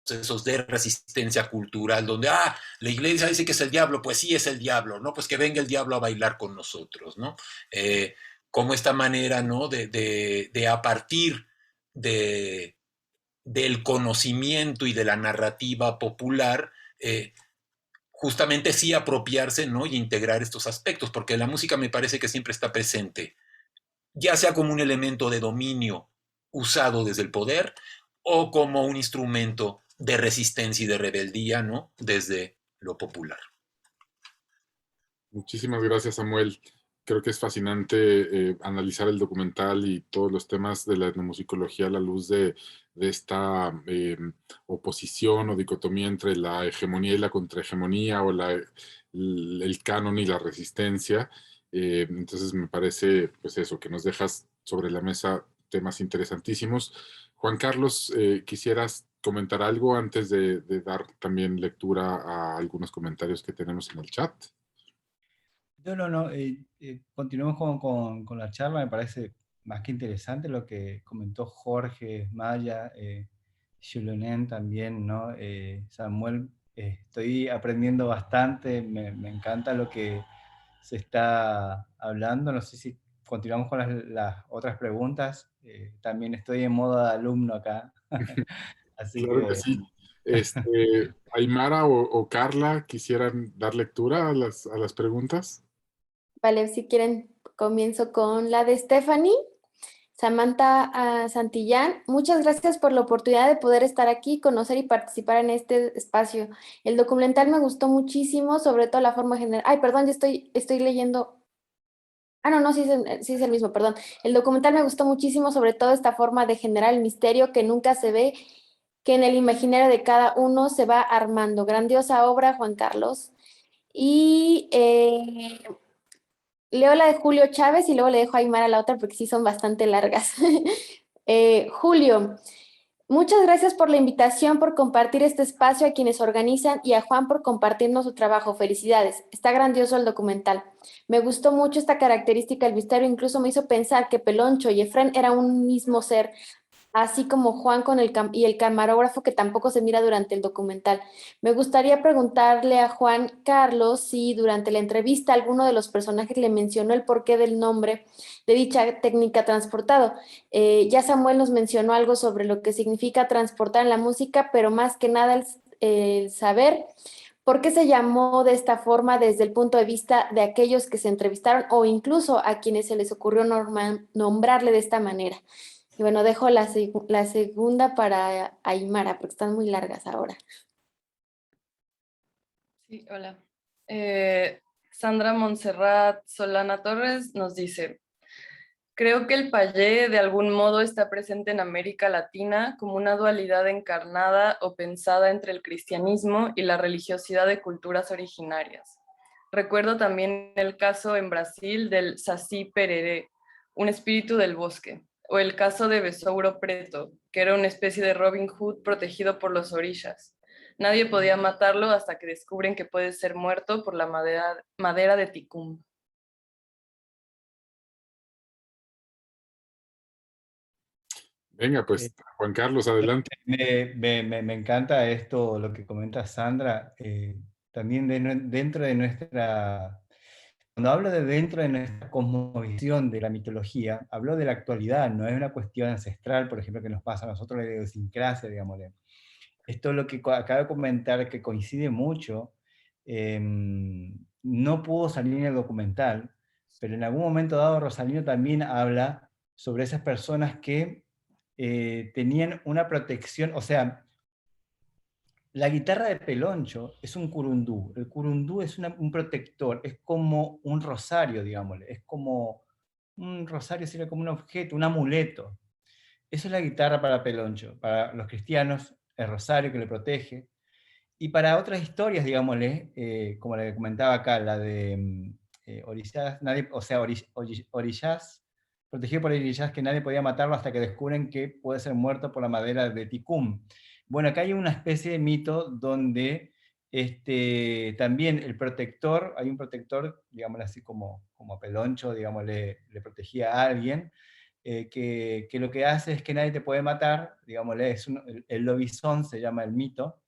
Speaker 8: procesos de resistencia cultural, donde, la iglesia dice que es el diablo, pues sí es el diablo, ¿no? Pues que venga el diablo a bailar con nosotros, ¿no? Como esta manera, ¿no?, de a partir del conocimiento y de la narrativa popular, justamente sí apropiarse, ¿no?, y integrar estos aspectos, porque la música me parece que siempre está presente, ya sea como un elemento de dominio usado desde el poder o como un instrumento de resistencia y de rebeldía, ¿no?, desde lo popular.
Speaker 2: Muchísimas gracias, Samuel. Creo que es fascinante analizar el documental y todos los temas de la etnomusicología a la luz de esta oposición o dicotomía entre la hegemonía y la contrahegemonía, o el canon y la resistencia. Entonces me parece, pues eso, que nos dejas sobre la mesa temas interesantísimos. Juan Carlos, ¿quisieras comentar algo antes de dar también lectura a algunos comentarios que tenemos en el chat?
Speaker 7: No. Continuemos con la charla. Me parece más que interesante lo que comentó Jorge, Maya, Julián también, ¿no? Samuel, estoy aprendiendo bastante, me encanta lo que se está hablando. No sé si continuamos con las otras preguntas. También estoy en modo de alumno acá. Así
Speaker 2: Claro que
Speaker 7: que...
Speaker 2: sí. Aymara o Carla, ¿quisieran dar lectura a las preguntas?
Speaker 1: Vale, si quieren, comienzo con la de Stephanie. Samantha Santillán, muchas gracias por la oportunidad de poder estar aquí, conocer y participar en este espacio. El documental me gustó muchísimo, sobre todo la forma general. Ay, perdón, ya estoy leyendo. No, sí es el mismo, perdón. El documental me gustó muchísimo, sobre todo esta forma de generar el misterio que nunca se ve, que en el imaginario de cada uno se va armando. Grandiosa obra, Juan Carlos. Y leo la de Julio Chávez y luego le dejo a Aymara la otra porque sí son bastante largas. Julio, muchas gracias por la invitación, por compartir este espacio a quienes organizan y a Juan por compartirnos su trabajo. Felicidades. Está grandioso el documental. Me gustó mucho esta característica del misterio, incluso me hizo pensar que Peloncho y Efrén eran un mismo ser, así como Juan con el camarógrafo que tampoco se mira durante el documental. Me gustaría preguntarle a Juan Carlos si durante la entrevista alguno de los personajes le mencionó el porqué del nombre de dicha técnica transportado. Ya Samuel nos mencionó algo sobre lo que significa transportar en la música, pero más que nada el saber por qué se llamó de esta forma desde el punto de vista de aquellos que se entrevistaron o incluso a quienes se les ocurrió nombrarle de esta manera. Y bueno, dejo la segunda para Aymara, porque están muy largas ahora.
Speaker 12: Sí, hola. Sandra Montserrat Solana Torres nos dice, Creo que el payé de algún modo está presente en América Latina como una dualidad encarnada o pensada entre el cristianismo y la religiosidad de culturas originarias. Recuerdo también el caso en Brasil del Saci Pereré, un espíritu del bosque, o el caso de Besouro Preto, que era una especie de Robin Hood protegido por los orishas. Nadie podía matarlo hasta que descubren que puede ser muerto por la madera de ticum.
Speaker 2: Venga, pues, Juan Carlos, adelante.
Speaker 7: Me encanta esto, lo que comenta Sandra. También dentro de nuestra, cuando hablo de dentro de nuestra cosmovisión de la mitología, hablo de la actualidad, no es una cuestión ancestral, por ejemplo, que nos pasa a nosotros, la idiosincrasia, digamos. Esto es lo que acabo de comentar, que coincide mucho. No pudo salir en el documental, pero en algún momento dado Rosalino también habla sobre esas personas que tenían una protección, o sea, la guitarra de Peloncho es un curundú. El curundú es un protector, es como un rosario, digámosle, es como un rosario, sería como un objeto, un amuleto. Eso es la guitarra para Peloncho. Para los cristianos, el rosario que le protege. Y para otras historias, digámosle, como la que comentaba acá, la de Orishás, Orishás, protegido por Orishás, que nadie podía matarlo hasta que descubren que puede ser muerto por la madera de Ticum. Bueno, acá hay una especie de mito donde también el protector, hay un protector, digámosle así como Peloncho, digámosle, le protegía a alguien, que lo que hace es que nadie te puede matar, digámosle, el lobizón se llama el mito,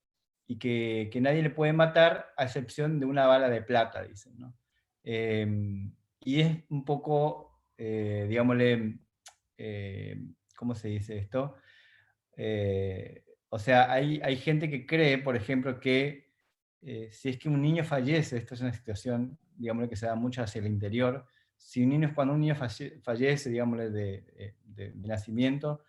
Speaker 7: y que nadie le puede matar a excepción de una bala de plata, dicen, ¿no? Y es un poco, digámosle, ¿cómo se dice esto? O sea, hay gente que cree, por ejemplo, que si es que un niño fallece, esto es una situación, digámosle, que se da mucho hacia el interior, cuando un niño fallece, digámosle, de nacimiento,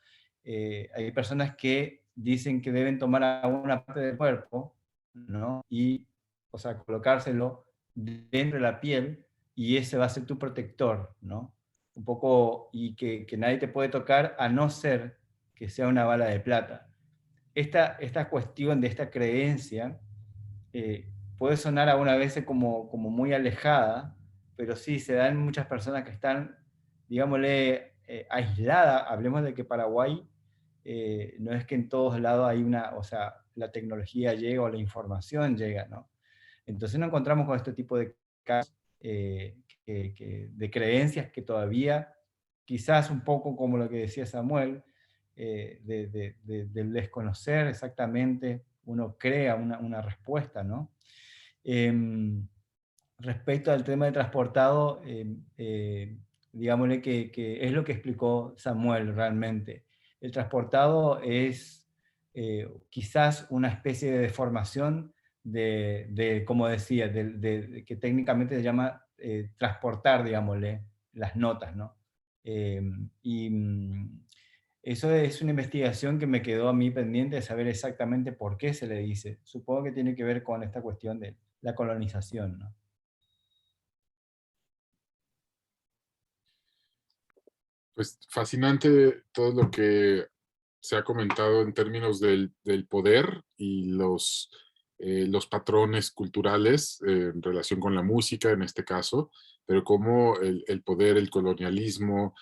Speaker 7: hay personas que dicen que deben tomar alguna parte del cuerpo, ¿no? Y, o sea, colocárselo dentro de la piel, y ese va a ser tu protector, ¿no? Un poco, y que nadie te puede tocar a no ser que sea una bala de plata. Esta cuestión de esta creencia puede sonar alguna vez como muy alejada, pero sí, se dan muchas personas que están, digámosle, aisladas. Hablemos de que Paraguay no es que en todos lados hay o sea, la tecnología llega o la información llega, ¿no? Entonces nos encontramos con este tipo de casos, de creencias que todavía, quizás un poco como lo que decía Samuel, del desconocer exactamente, uno crea una respuesta, ¿no? Respecto al tema de transportado, digámosle que es lo que explicó Samuel realmente. El transportado es quizás una especie de deformación como decía, que técnicamente se llama transportar, digámosle, las notas, ¿no? Eso es una investigación que me quedó a mí pendiente de saber exactamente por qué se le dice. Supongo que tiene que ver con esta cuestión de la colonización, ¿no?
Speaker 2: Pues fascinante todo lo que se ha comentado en términos del poder y los patrones culturales en relación con la música en este caso, pero cómo el poder, el colonialismo,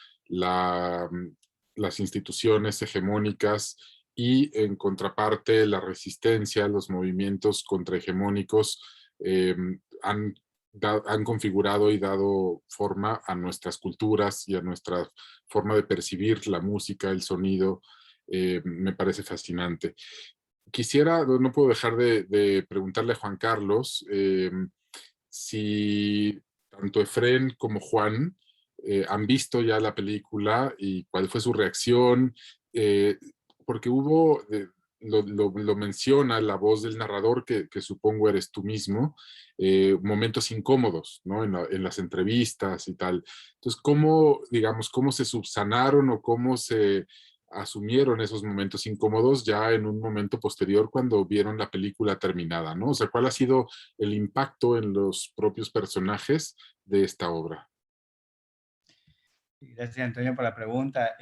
Speaker 2: las instituciones hegemónicas y en contraparte la resistencia, los movimientos contrahegemónicos han configurado y dado forma a nuestras culturas y a nuestra forma de percibir la música, el sonido. Me parece fascinante. Quisiera, no puedo dejar de preguntarle a Juan Carlos si tanto Efrén como Juan han visto ya la película y cuál fue su reacción, porque hubo, lo menciona la voz del narrador, que supongo eres tú mismo, momentos incómodos, ¿no? En las entrevistas y tal. Entonces, ¿cómo, digamos, cómo se subsanaron o cómo se asumieron esos momentos incómodos ya en un momento posterior cuando vieron la película terminada, ¿no? O sea, ¿cuál ha sido el impacto en los propios personajes de esta obra?
Speaker 7: Gracias, Antonio, por la pregunta.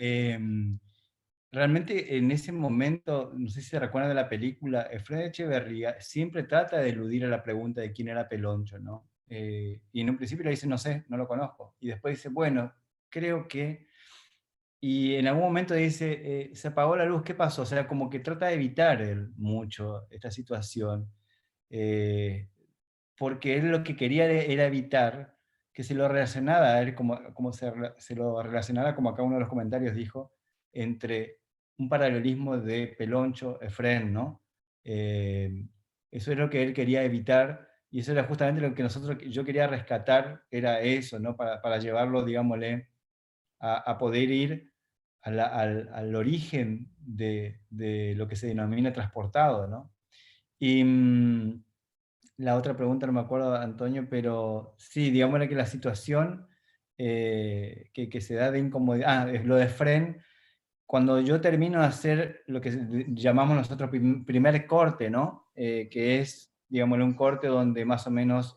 Speaker 7: Realmente en ese momento, no sé si se recuerdan de la película, Efraín Echeverría siempre trata de eludir a la pregunta de quién era Peloncho, ¿no? Y en un principio le dice, no sé, no lo conozco. Y después dice, bueno, creo que... Y en algún momento dice, se apagó la luz, ¿qué pasó? O sea, como que trata de evitar él mucho esta situación. Porque él lo que quería era evitar que se lo relacionara a él, como se lo relacionara, como acá uno de los comentarios dijo, entre un paralelismo de Peloncho, Efrén, ¿no? Eso es lo que él quería evitar, y eso era justamente lo que yo quería rescatar, era eso, ¿no? Para llevarlo, digámosle, a poder ir al origen de lo que se denomina transportado, ¿no? Y la otra pregunta no me acuerdo, Antonio, pero sí, digámosle que la situación que se da de incomodidad, es lo de Fren, cuando yo termino de hacer lo que llamamos nosotros primer corte, ¿no? Que es, digámosle, un corte donde más o menos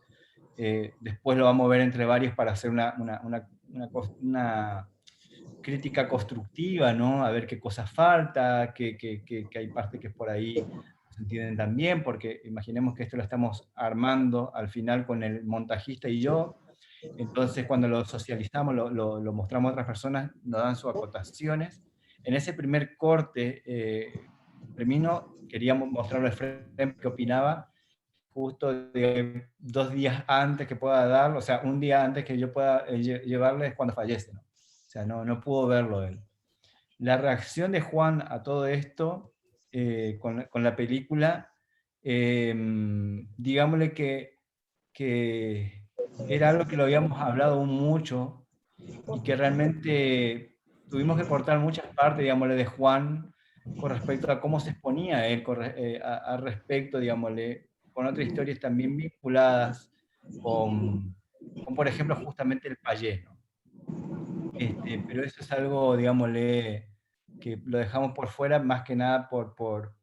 Speaker 7: después lo vamos a ver entre varios para hacer una crítica constructiva, ¿no? A ver qué cosas falta, que hay partes que por ahí no se entienden tan bien, porque imaginemos que esto lo estamos armando al final con el montajista y yo, entonces cuando lo socializamos, lo mostramos a otras personas, nos dan sus acotaciones. En ese primer corte, termino, queríamos mostrarle a Fred qué opinaba, justo 2 días antes que pueda darlo, o sea, un día antes que yo pueda llevarle es cuando fallece, ¿no? O sea, no pudo verlo él. La reacción de Juan a todo esto, con la película, digámosle que era algo que lo habíamos hablado mucho y que realmente tuvimos que cortar muchas partes, digámosle, de Juan con respecto a cómo se exponía él al respecto, digámosle, con otras historias también vinculadas con por ejemplo, justamente el payés, ¿no? Pero eso es algo, digámosle, que lo dejamos por fuera más que nada por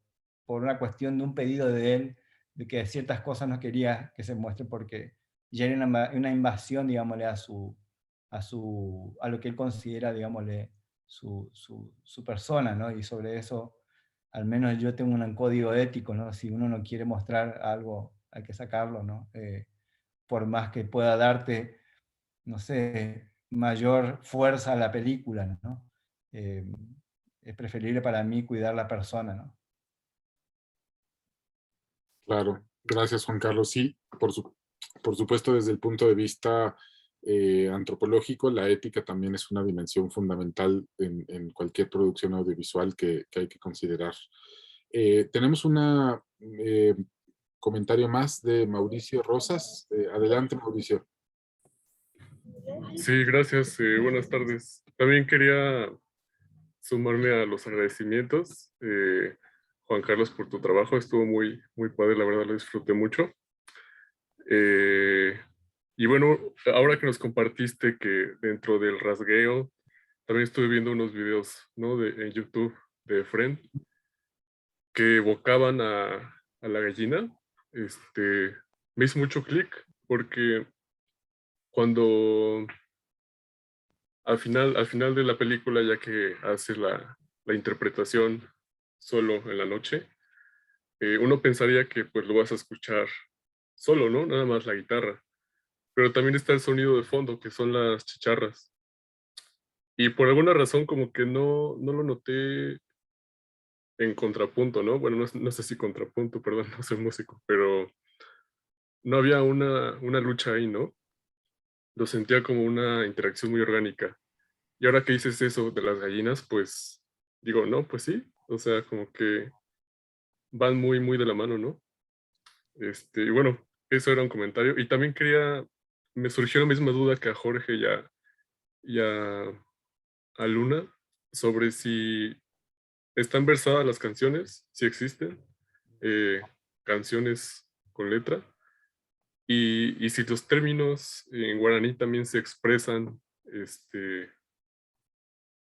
Speaker 7: una cuestión de un pedido de él, de que ciertas cosas no quería que se muestren porque ya era una invasión, digámosle, a lo que él considera, digámosle, su persona, ¿no? Y sobre eso, al menos yo tengo un código ético, ¿no? Si uno no quiere mostrar algo, hay que sacarlo, ¿no? Por más que pueda darte, no sé, mayor fuerza a la película, ¿no? Es preferible para mí cuidar la persona, ¿no?
Speaker 2: Claro, gracias Juan Carlos. Sí, por supuesto, desde el punto de vista antropológico, la ética también es una dimensión fundamental en cualquier producción audiovisual que hay que considerar. Tenemos un comentario más de Mauricio Rosas. Adelante, Mauricio.
Speaker 13: Sí, gracias. Buenas tardes. También quería sumarme a los agradecimientos. Juan Carlos, por tu trabajo. Estuvo muy, muy padre, la verdad lo disfruté mucho. Y bueno, ahora que nos compartiste que dentro del rasgueo, también estuve viendo unos videos, ¿no? En YouTube de Friend que evocaban a la gallina. Me hizo mucho clic porque cuando al final de la película, ya que hace la interpretación solo en la noche, uno pensaría que pues lo vas a escuchar solo, ¿no? Nada más la guitarra. Pero también está el sonido de fondo, que son las chicharras. Y por alguna razón como que no lo noté en contrapunto, ¿no? Bueno, no sé si contrapunto, perdón, no soy músico, pero no había una lucha ahí, ¿no? Lo sentía como una interacción muy orgánica. Y ahora que dices eso de las gallinas, pues digo, no, pues sí, o sea, como que van muy, muy de la mano, ¿no? Y bueno, eso era un comentario. Y también me surgió la misma duda que a Jorge y a Luna sobre si están versadas las canciones, si existen canciones con letra, y si los términos en guaraní también se expresan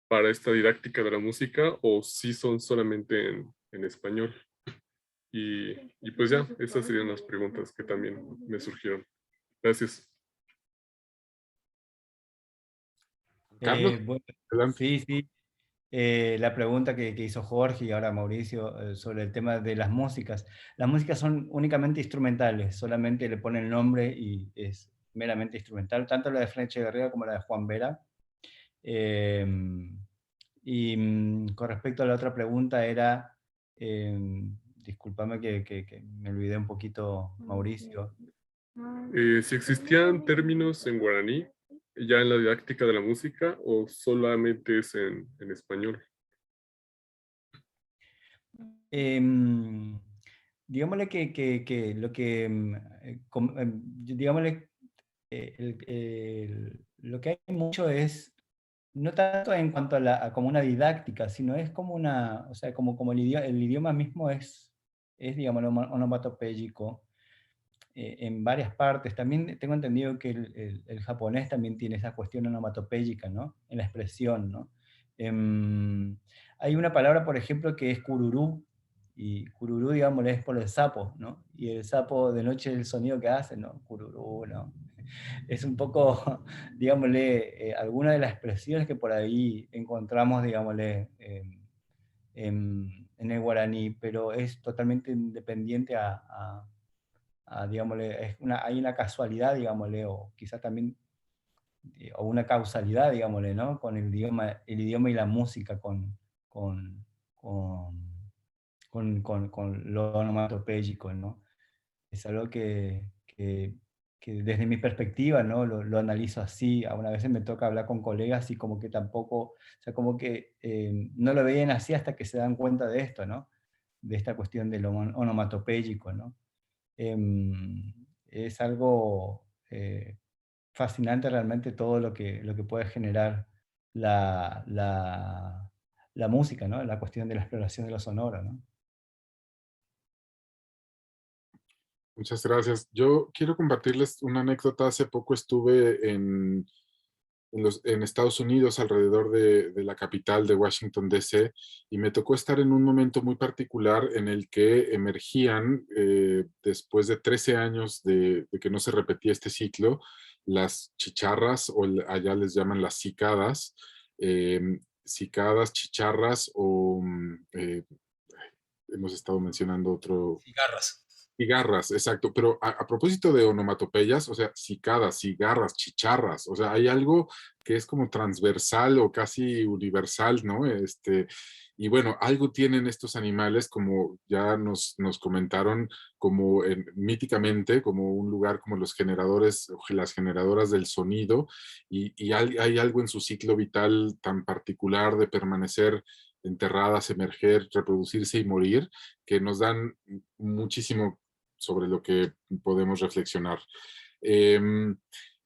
Speaker 13: para esta didáctica de la música o si son solamente en español. Y pues ya, esas serían las preguntas que también me surgieron. Gracias.
Speaker 2: Carlos,
Speaker 7: Bueno,
Speaker 2: adelante.
Speaker 7: sí, sí. La pregunta que hizo Jorge y ahora Mauricio sobre el tema de las músicas. Las músicas son únicamente instrumentales, solamente le ponen el nombre y es meramente instrumental, tanto la de Fran Echeverría como la de Juan Vera. Con respecto a la otra pregunta era, discúlpame que me olvidé un poquito, Mauricio.
Speaker 13: Si existían términos en guaraní ya en la didáctica de la música o solamente es en español.
Speaker 7: Digámosle que lo que, digámosle, lo que hay mucho es, no tanto en cuanto a como una didáctica, sino es como una, o sea, como el idioma mismo es digamos, onomatopéyico en varias partes. También tengo entendido que el japonés también tiene esa cuestión onomatopéyica, ¿no? En la expresión, ¿no? Hay una palabra, por ejemplo, que es cururú, y cururú, digamos, es por el sapo, ¿no? Y el sapo de noche el sonido que hace, ¿no? Cururú, ¿no? Es un poco, digámosle, alguna de las expresiones que por ahí encontramos, digámosle, en el guaraní, pero es totalmente independiente digámosle, hay una casualidad, digámosle, o quizás también, o una causalidad, digámosle, ¿no? Con el idioma y la música, con, con lo onomatopéyico, ¿no? Es algo que desde mi perspectiva, ¿no? Lo analizo así. A veces me toca hablar con colegas y como que tampoco, o sea, como que no lo veían así hasta que se dan cuenta de esto, ¿no? De esta cuestión de lo onomatopéyico, ¿no? Es algo fascinante realmente todo lo que puede generar la música, ¿no? La cuestión de la exploración de lo sonoro, ¿no?
Speaker 2: Muchas gracias. Yo quiero compartirles una anécdota. Hace poco estuve en Estados Unidos, alrededor de la capital de Washington, D.C., y me tocó estar en un momento muy particular en el que emergían, después de 13 años de que no se repetía este ciclo, las chicharras, o allá les llaman las cicadas, cicadas, chicharras, o hemos estado mencionando otro.
Speaker 8: Cigarras.
Speaker 2: Cigarras, exacto. Pero a propósito de onomatopeyas, o sea, cicadas, cigarras, chicharras, o sea, hay algo que es como transversal o casi universal, ¿no? Y bueno, algo tienen estos animales, como ya nos comentaron, como míticamente, como un lugar como los generadores, las generadoras del sonido, y hay algo en su ciclo vital tan particular de permanecer enterradas, emerger, reproducirse y morir, que nos dan muchísimo sobre lo que podemos reflexionar.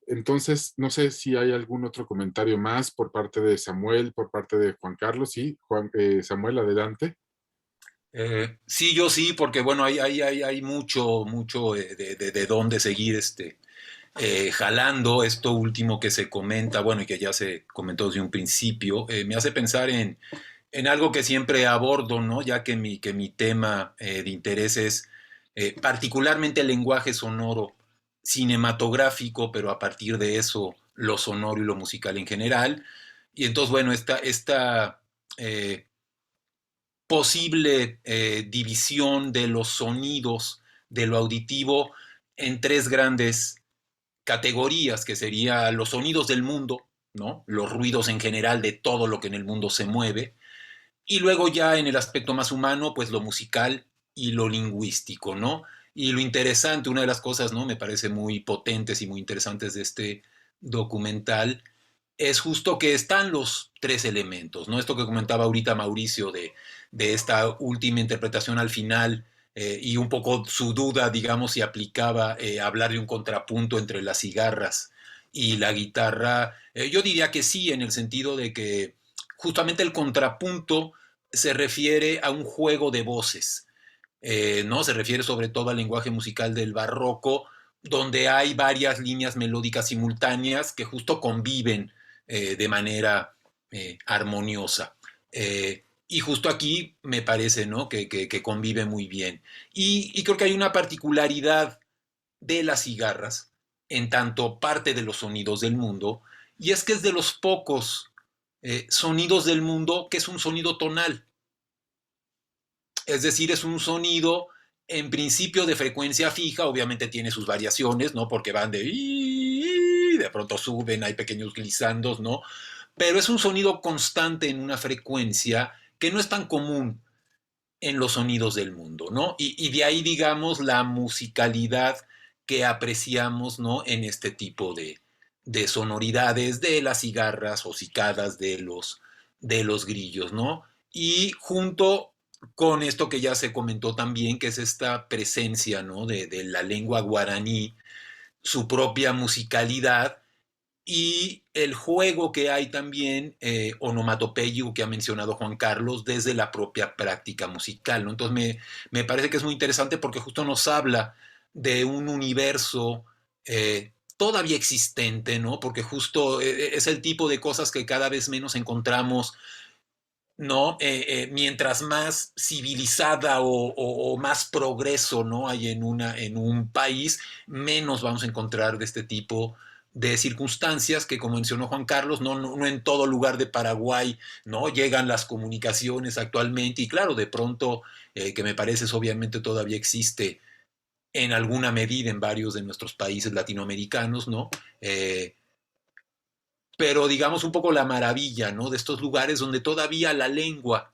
Speaker 2: Entonces, no sé si hay algún otro comentario más por parte de Samuel, por parte de Juan Carlos. Sí, Samuel, adelante.
Speaker 8: Sí, yo sí, porque bueno, hay mucho de dónde seguir jalando esto último que se comenta, bueno, y que ya se comentó desde un principio. Me hace pensar en algo que siempre abordo, ¿no? Ya que mi tema de interés es particularmente el lenguaje sonoro cinematográfico, pero a partir de eso lo sonoro y lo musical en general. Y entonces, bueno, esta posible división de los sonidos, de lo auditivo, en tres grandes categorías, que serían los sonidos del mundo, ¿no? Los ruidos en general de todo lo que en el mundo se mueve, y luego ya en el aspecto más humano, pues lo musical y lo lingüístico, ¿no? Y lo interesante, una de las cosas, ¿no? Me parece muy potentes y muy interesantes de este documental, es justo que están los tres elementos, ¿no? Esto que comentaba ahorita Mauricio de esta última interpretación al final, y un poco su duda, digamos, si aplicaba hablar de un contrapunto entre las cigarras y la guitarra. Yo diría que sí, en el sentido de que justamente el contrapunto se refiere a un juego de voces, ¿no? Se refiere sobre todo al lenguaje musical del barroco, donde hay varias líneas melódicas simultáneas que justo conviven de manera armoniosa. Y justo aquí me parece, ¿no? que convive muy bien. Y creo que hay una particularidad de las cigarras, en tanto parte de los sonidos del mundo, y es que es de los pocos sonidos del mundo que es un sonido tonal. Es decir, es un sonido en principio de frecuencia fija, obviamente tiene sus variaciones, ¿no? Porque van de pronto suben, hay pequeños glisandos, ¿no? Pero es un sonido constante en una frecuencia que no es tan común en los sonidos del mundo, ¿no? Y de ahí, digamos, la musicalidad que apreciamos, ¿no? En este tipo de sonoridades de las cigarras o cicadas de los grillos, ¿no? Y junto con esto que ya se comentó también, que es esta presencia, ¿no? de la lengua guaraní, su propia musicalidad, y el juego que hay también onomatopéyico que ha mencionado Juan Carlos desde la propia práctica musical, ¿no? Entonces me parece que es muy interesante porque justo nos habla de un universo todavía existente, ¿no? Porque justo es el tipo de cosas que cada vez menos encontramos, ¿no? Mientras más civilizada o más progreso, ¿no? hay en un país, menos vamos a encontrar de este tipo de circunstancias que, como mencionó Juan Carlos, no en todo lugar de Paraguay, ¿no? llegan las comunicaciones actualmente, y claro, de pronto, que me parece obviamente todavía existe en alguna medida en varios de nuestros países latinoamericanos, ¿no? Pero digamos un poco la maravilla, ¿no? de estos lugares donde todavía la lengua,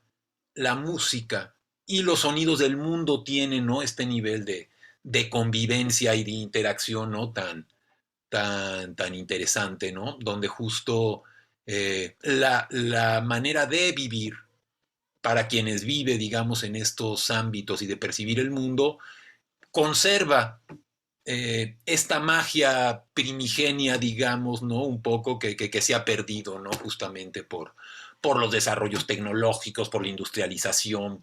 Speaker 8: la música y los sonidos del mundo tienen, ¿no? este nivel de convivencia y de interacción, ¿no? tan interesante, ¿no? Donde justo la manera de vivir para quienes vive, digamos, en estos ámbitos y de percibir el mundo, conserva esta magia primigenia, digamos, ¿no? Un poco que se ha perdido, ¿no? Justamente por los desarrollos tecnológicos, por la industrialización,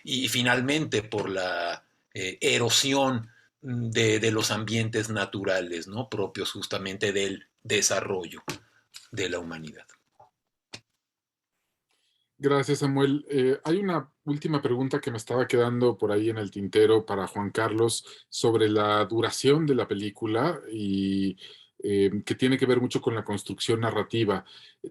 Speaker 8: y finalmente por la erosión de los ambientes naturales, ¿no? Propios justamente del desarrollo de la humanidad.
Speaker 2: Gracias, Samuel. Hay una última pregunta que me estaba quedando por ahí en el tintero para Juan Carlos sobre la duración de la película y que tiene que ver mucho con la construcción narrativa.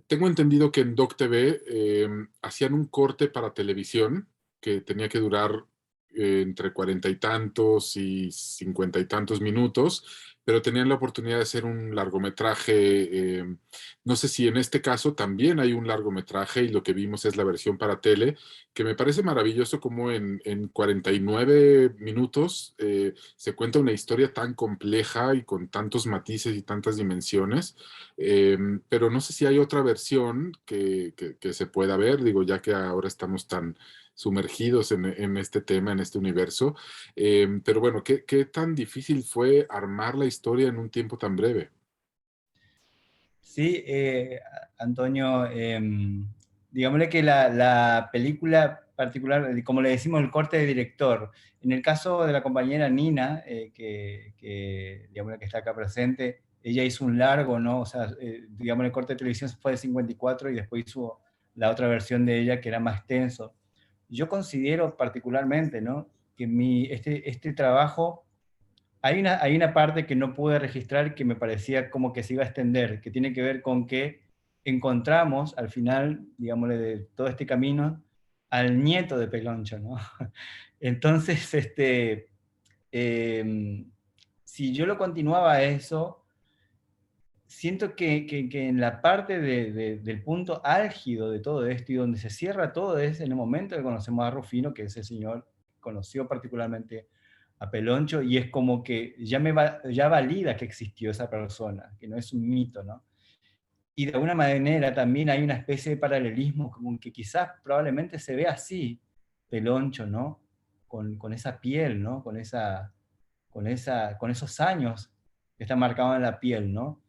Speaker 2: Tengo entendido que en Doc TV hacían un corte para televisión que tenía que durar entre 40 y tantos y 50 y tantos minutos, pero tenían la oportunidad de hacer un largometraje. No sé si en este caso también hay un largometraje y lo que vimos es la versión para tele, que me parece maravilloso como en 49 minutos se cuenta una historia tan compleja y con tantos matices y tantas dimensiones, pero no sé si hay otra versión que se pueda ver, digo, ya que ahora estamos tan sumergidos en este tema, en este universo. Pero bueno, ¿qué tan difícil fue armar la historia en un tiempo tan breve?
Speaker 7: Sí, Antonio, digámosle que la película particular, como le decimos, el corte de director, en el caso de la compañera Nina, digámosle que está acá presente, ella hizo un largo, ¿no? O sea, digamos, el corte de televisión fue de 54 y después hizo la otra versión de ella que era más tenso. Yo considero particularmente, ¿no? que este trabajo, hay una parte que no pude registrar que me parecía como que se iba a extender, que tiene que ver con que encontramos al final, digámosle, de todo este camino, al nieto de Peloncho, ¿no? Entonces, si yo lo continuaba a eso, siento que en la parte del punto álgido de todo esto y donde se cierra todo es en el momento que conocemos a Rufino, que ese señor conoció particularmente a Peloncho, y es como que ya valida que existió esa persona, que no es un mito, ¿no? Y de alguna manera también hay una especie de paralelismo, como que quizás probablemente se ve así, Peloncho, ¿no? Con esa piel, ¿no? Con esos años que están marcados en la piel, ¿no?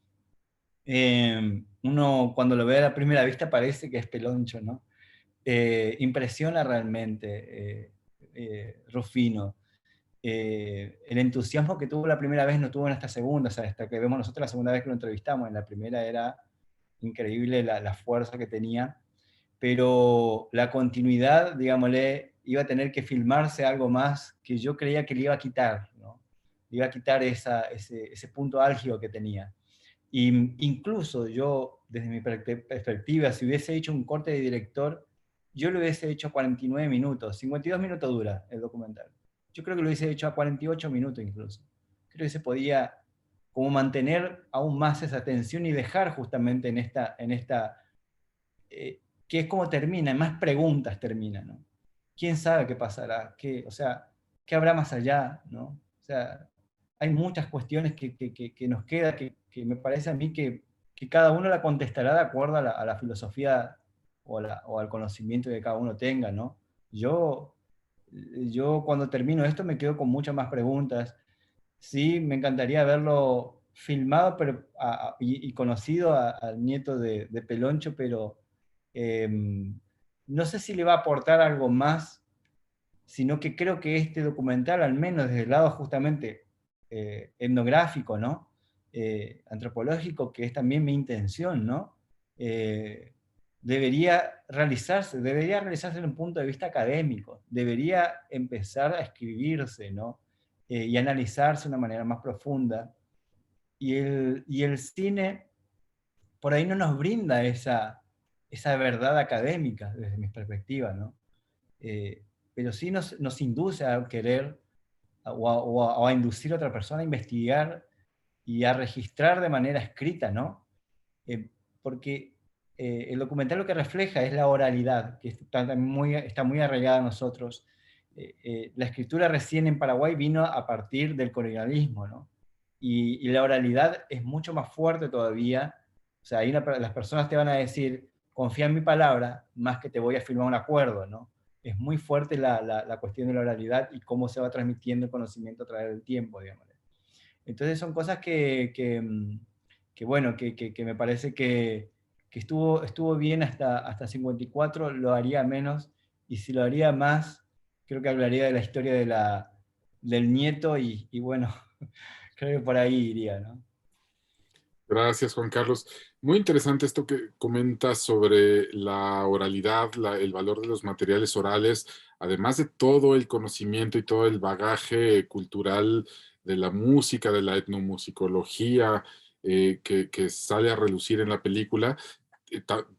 Speaker 7: Uno cuando lo ve a la primera vista parece que es Peloncho, ¿no? Impresiona realmente Rufino. El entusiasmo que tuvo la primera vez no tuvo en esta segunda, o sea, hasta que vemos nosotros la segunda vez que lo entrevistamos, en la primera era increíble la fuerza que tenía, pero la continuidad, digámosle, iba a tener que filmarse algo más que yo creía que le iba a quitar, ¿no? Le iba a quitar ese punto álgido que tenía. Y incluso yo, desde mi perspectiva, si hubiese hecho un corte de director, yo lo hubiese hecho a 49 minutos, 52 minutos dura el documental. Yo creo que lo hubiese hecho a 48 minutos incluso. Creo que se podía como mantener aún más esa tensión y dejar justamente en esta que es como termina, en más preguntas termina, ¿no? ¿Quién sabe qué pasará? O sea, ¿qué habrá más allá? ¿No? O sea, hay muchas cuestiones que nos queda, que me parece a mí que cada uno la contestará de acuerdo a la filosofía o al conocimiento que cada uno tenga, ¿no? Yo cuando termino esto me quedo con muchas más preguntas. Sí, me encantaría verlo filmado pero, y conocido al nieto de Peloncho, pero no sé si le va a aportar algo más, sino que creo que este documental, al menos desde el lado justamente etnográfico, ¿no? Antropológico, que es también mi intención, ¿no? Debería realizarse desde un punto de vista académico, debería empezar a escribirse, ¿no? Y analizarse de una manera más profunda. Y el cine por ahí no nos brinda esa verdad académica desde mi perspectiva, ¿no? Pero sí nos induce a querer o a inducir a otra persona a investigar y a registrar de manera escrita, ¿no? Porque el documental lo que refleja es la oralidad, que está muy arraigada a nosotros. La escritura recién en Paraguay vino a partir del colonialismo, ¿no? Y la oralidad es mucho más fuerte todavía. O sea, las personas te van a decir, confía en mi palabra, más que te voy a firmar un acuerdo, ¿no? Es muy fuerte la cuestión de la oralidad y cómo se va transmitiendo el conocimiento a través del tiempo, digamos. Entonces son cosas que me parece que estuvo bien hasta 54, lo haría menos, y si lo haría más, creo que hablaría de la historia del nieto, y bueno, creo que por ahí iría, ¿no?
Speaker 2: Gracias, Juan Carlos. Muy interesante esto que comentas sobre la oralidad, el valor de los materiales orales, además de todo el conocimiento y todo el bagaje cultural de la música, de la etnomusicología, que sale a relucir en la película.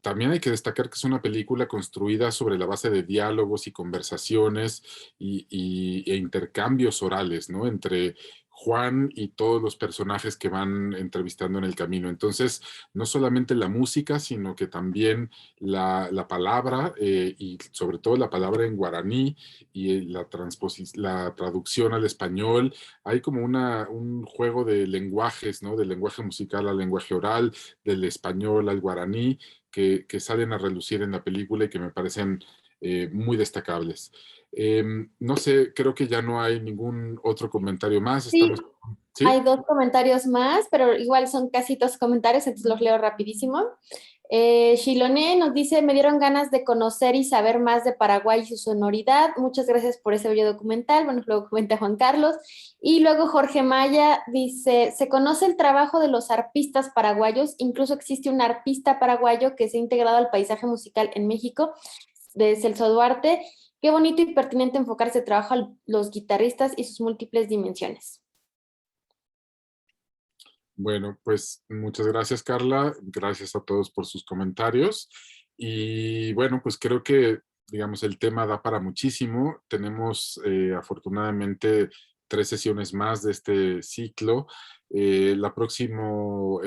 Speaker 2: También hay que destacar que es una película construida sobre la base de diálogos y conversaciones e intercambios orales, ¿no? Entre Juan y todos los personajes que van entrevistando en el camino. Entonces, no solamente la música, sino que también la palabra, y sobre todo la palabra en guaraní y la traducción al español. Hay como un juego de lenguajes, ¿no? Del lenguaje musical al lenguaje oral, del español al guaraní, que salen a relucir en la película y que me parecen muy destacables. No sé, creo que ya no hay ningún otro comentario más.
Speaker 1: Sí,
Speaker 2: ¿Sí?
Speaker 1: hay dos comentarios más, pero igual son casi dos comentarios, entonces los leo rapidísimo. Shiloné nos dice, me dieron ganas de conocer y saber más de Paraguay y su sonoridad. Muchas gracias por ese bello documental. Bueno, luego comenta Juan Carlos. Y luego Jorge Maya dice, se conoce el trabajo de los arpistas paraguayos, incluso existe un arpista paraguayo que se ha integrado al paisaje musical en México, de Celso Duarte. Qué bonito y pertinente enfocar ese trabajo a los guitarristas y sus múltiples dimensiones.
Speaker 2: Bueno, pues muchas gracias, Carla. Gracias a todos por sus comentarios. Y bueno, pues creo que, digamos, el tema da para muchísimo. Tenemos afortunadamente 3 sesiones más de este ciclo. El próximo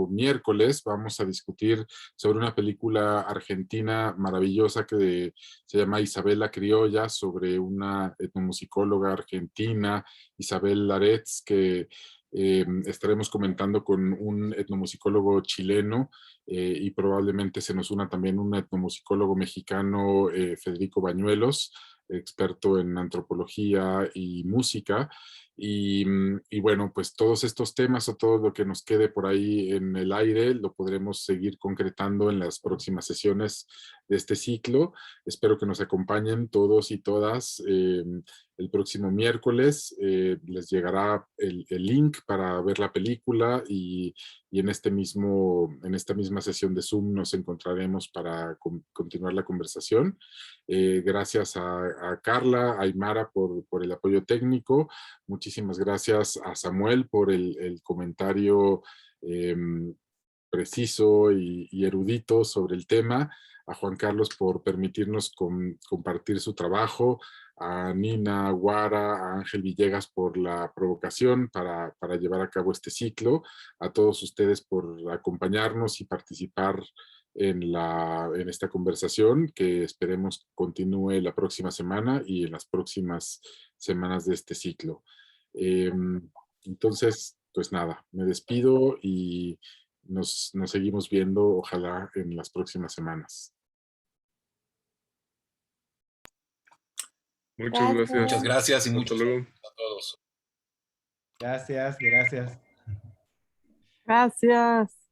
Speaker 2: miércoles vamos a discutir sobre una película argentina maravillosa que se llama Isabel Criolla, sobre una etnomusicóloga argentina, Isabel Laretz, que estaremos comentando con un etnomusicólogo chileno, y probablemente se nos una también un etnomusicólogo mexicano, Federico Bañuelos, experto en antropología y música. Y bueno, pues todos estos temas o todo lo que nos quede por ahí en el aire lo podremos seguir concretando en las próximas sesiones de este ciclo. Espero que nos acompañen todos y todas. El próximo miércoles les llegará el link para ver la película, y en esta misma sesión de Zoom nos encontraremos para continuar la conversación. Gracias a Carla, a Aymara por el apoyo técnico. Muchísimas gracias a Samuel por el comentario preciso y erudito sobre el tema, a Juan Carlos por permitirnos compartir su trabajo, a Nina Guara, a Ángel Villegas por la provocación para llevar a cabo este ciclo, a todos ustedes por acompañarnos y participar en esta conversación que esperemos continúe la próxima semana y en las próximas semanas de este ciclo. Entonces, pues nada, me despido y nos seguimos viendo, ojalá, en las próximas semanas.
Speaker 13: Muchas gracias.
Speaker 8: Muchas gracias y
Speaker 13: Hasta
Speaker 8: muchas
Speaker 13: luego.
Speaker 8: gracias a todos.
Speaker 7: Gracias, gracias.
Speaker 14: Gracias.